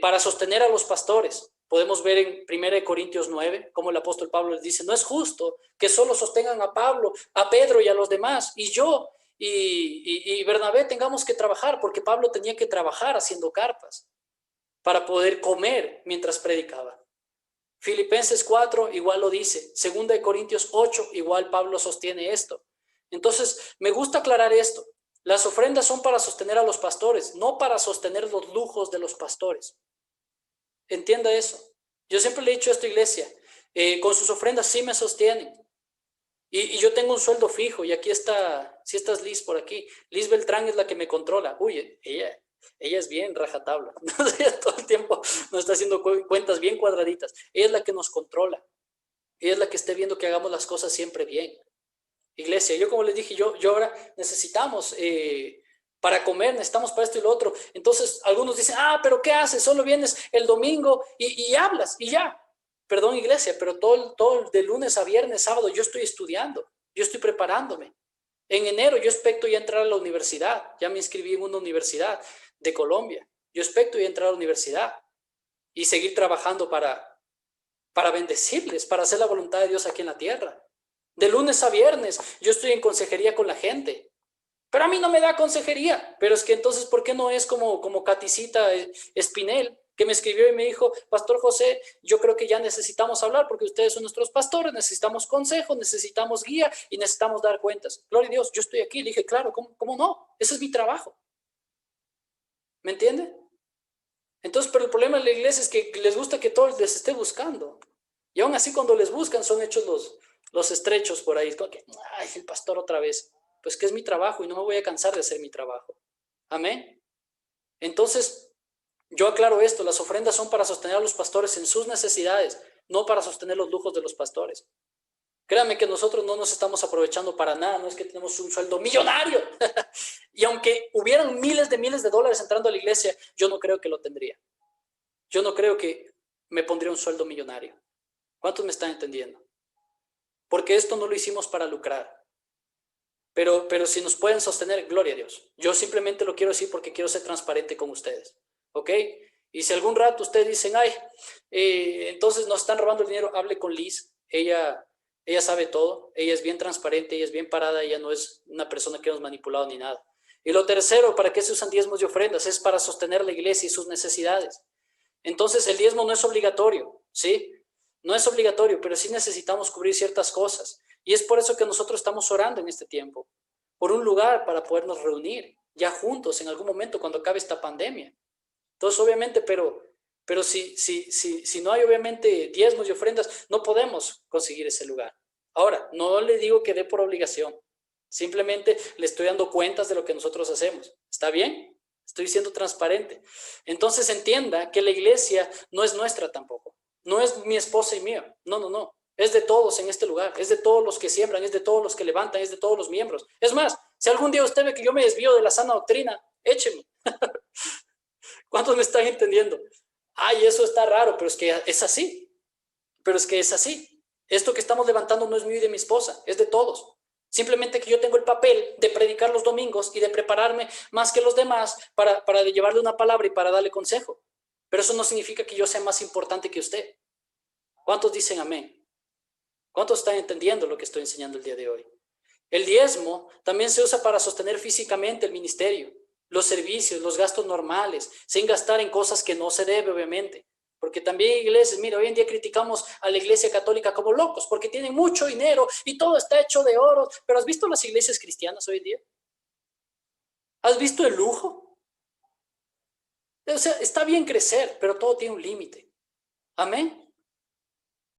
para sostener a los pastores. Podemos ver en 1 Corintios 9, como el apóstol Pablo les dice, no es justo que solo sostengan a Pablo, a Pedro y a los demás, y yo y Bernabé tengamos que trabajar, porque Pablo tenía que trabajar haciendo carpas para poder comer mientras predicaba. Filipenses 4 igual lo dice, 2 Corintios 8 igual Pablo sostiene esto. Entonces, me gusta aclarar esto. Las ofrendas son para sostener a los pastores, no para sostener los lujos de los pastores. Entienda eso. Yo siempre le he dicho a esta iglesia, con sus ofrendas sí me sostienen. Y yo tengo un sueldo fijo, y aquí está, si estás Liz por aquí, Liz Beltrán es la que me controla. Uy, ella es bien rajatabla. Todo el tiempo nos está haciendo cuentas bien cuadraditas. Ella es la que nos controla. Ella es la que esté viendo que hagamos las cosas siempre bien. Iglesia, yo como les dije, yo ahora necesitamos... para comer, necesitamos para esto y lo otro. Entonces, algunos dicen, pero ¿qué haces? Solo vienes el domingo y hablas y ya. Perdón, iglesia, pero todo de lunes a viernes, sábado, yo estoy estudiando, yo estoy preparándome. En enero yo expecto ya entrar a la universidad, ya me inscribí en una universidad de Colombia. Yo expecto ya entrar a la universidad y seguir trabajando para bendecirles, para hacer la voluntad de Dios aquí en la tierra. De lunes a viernes yo estoy en consejería con la gente. Pero a mí no me da consejería. Pero es que entonces, ¿por qué no es como Caticita Espinel, que me escribió y me dijo, Pastor José, yo creo que ya necesitamos hablar porque ustedes son nuestros pastores, necesitamos consejo, necesitamos guía y necesitamos dar cuentas? Gloria a Dios, yo estoy aquí. Le dije, claro, ¿cómo no? Ese es mi trabajo. ¿Me entiende? Entonces, pero el problema de la iglesia es que les gusta que todos les esté buscando. Y aún así, cuando les buscan, son hechos los estrechos por ahí. Como que, ay, el pastor otra vez. Pues que es mi trabajo y no me voy a cansar de hacer mi trabajo. Amén. Entonces, yo aclaro esto, las ofrendas son para sostener a los pastores en sus necesidades, no para sostener los lujos de los pastores. Créanme que nosotros no nos estamos aprovechando para nada, no es que tenemos un sueldo millonario. Y aunque hubieran miles de dólares entrando a la iglesia, yo no creo que lo tendría. Yo no creo que me pondría un sueldo millonario. ¿Cuántos me están entendiendo? Porque esto no lo hicimos para lucrar. Pero si nos pueden sostener, gloria a Dios. Yo simplemente lo quiero decir porque quiero ser transparente con ustedes. ¿Ok? Y si algún rato ustedes dicen, entonces nos están robando el dinero, hable con Liz. Ella sabe todo. Ella es bien transparente, ella es bien parada. Ella no es una persona que nos ha manipulado ni nada. Y lo tercero, ¿para qué se usan diezmos y ofrendas? Es para sostener la iglesia y sus necesidades. Entonces el diezmo no es obligatorio, ¿sí? No es obligatorio, pero sí necesitamos cubrir ciertas cosas. Y es por eso que nosotros estamos orando en este tiempo, por un lugar para podernos reunir ya juntos en algún momento cuando acabe esta pandemia. Entonces, obviamente, pero si no hay obviamente diezmos y ofrendas, no podemos conseguir ese lugar. Ahora, no le digo que dé por obligación, simplemente le estoy dando cuentas de lo que nosotros hacemos. ¿Está bien? Estoy siendo transparente. Entonces entienda que la iglesia no es nuestra tampoco. No es mi esposa y mía. No, no, no. Es de todos en este lugar. Es de todos los que siembran, es de todos los que levantan, es de todos los miembros. Es más, si algún día usted ve que yo me desvío de la sana doctrina, écheme. ¿Cuántos me están entendiendo? Ay, eso está raro, pero es que es así. Pero es que es así. Esto que estamos levantando no es mío y de mi esposa, es de todos. Simplemente que yo tengo el papel de predicar los domingos y de prepararme más que los demás para llevarle una palabra y para darle consejo. Pero eso no significa que yo sea más importante que usted. ¿Cuántos dicen amén? ¿Cuántos están entendiendo lo que estoy enseñando el día de hoy? El diezmo también se usa para sostener físicamente el ministerio, los servicios, los gastos normales, sin gastar en cosas que no se debe, obviamente. Porque también iglesias, mira, hoy en día criticamos a la iglesia católica como locos, porque tienen mucho dinero y todo está hecho de oro. Pero ¿has visto las iglesias cristianas hoy en día? ¿Has visto el lujo? O sea, está bien crecer, pero todo tiene un límite. Amén.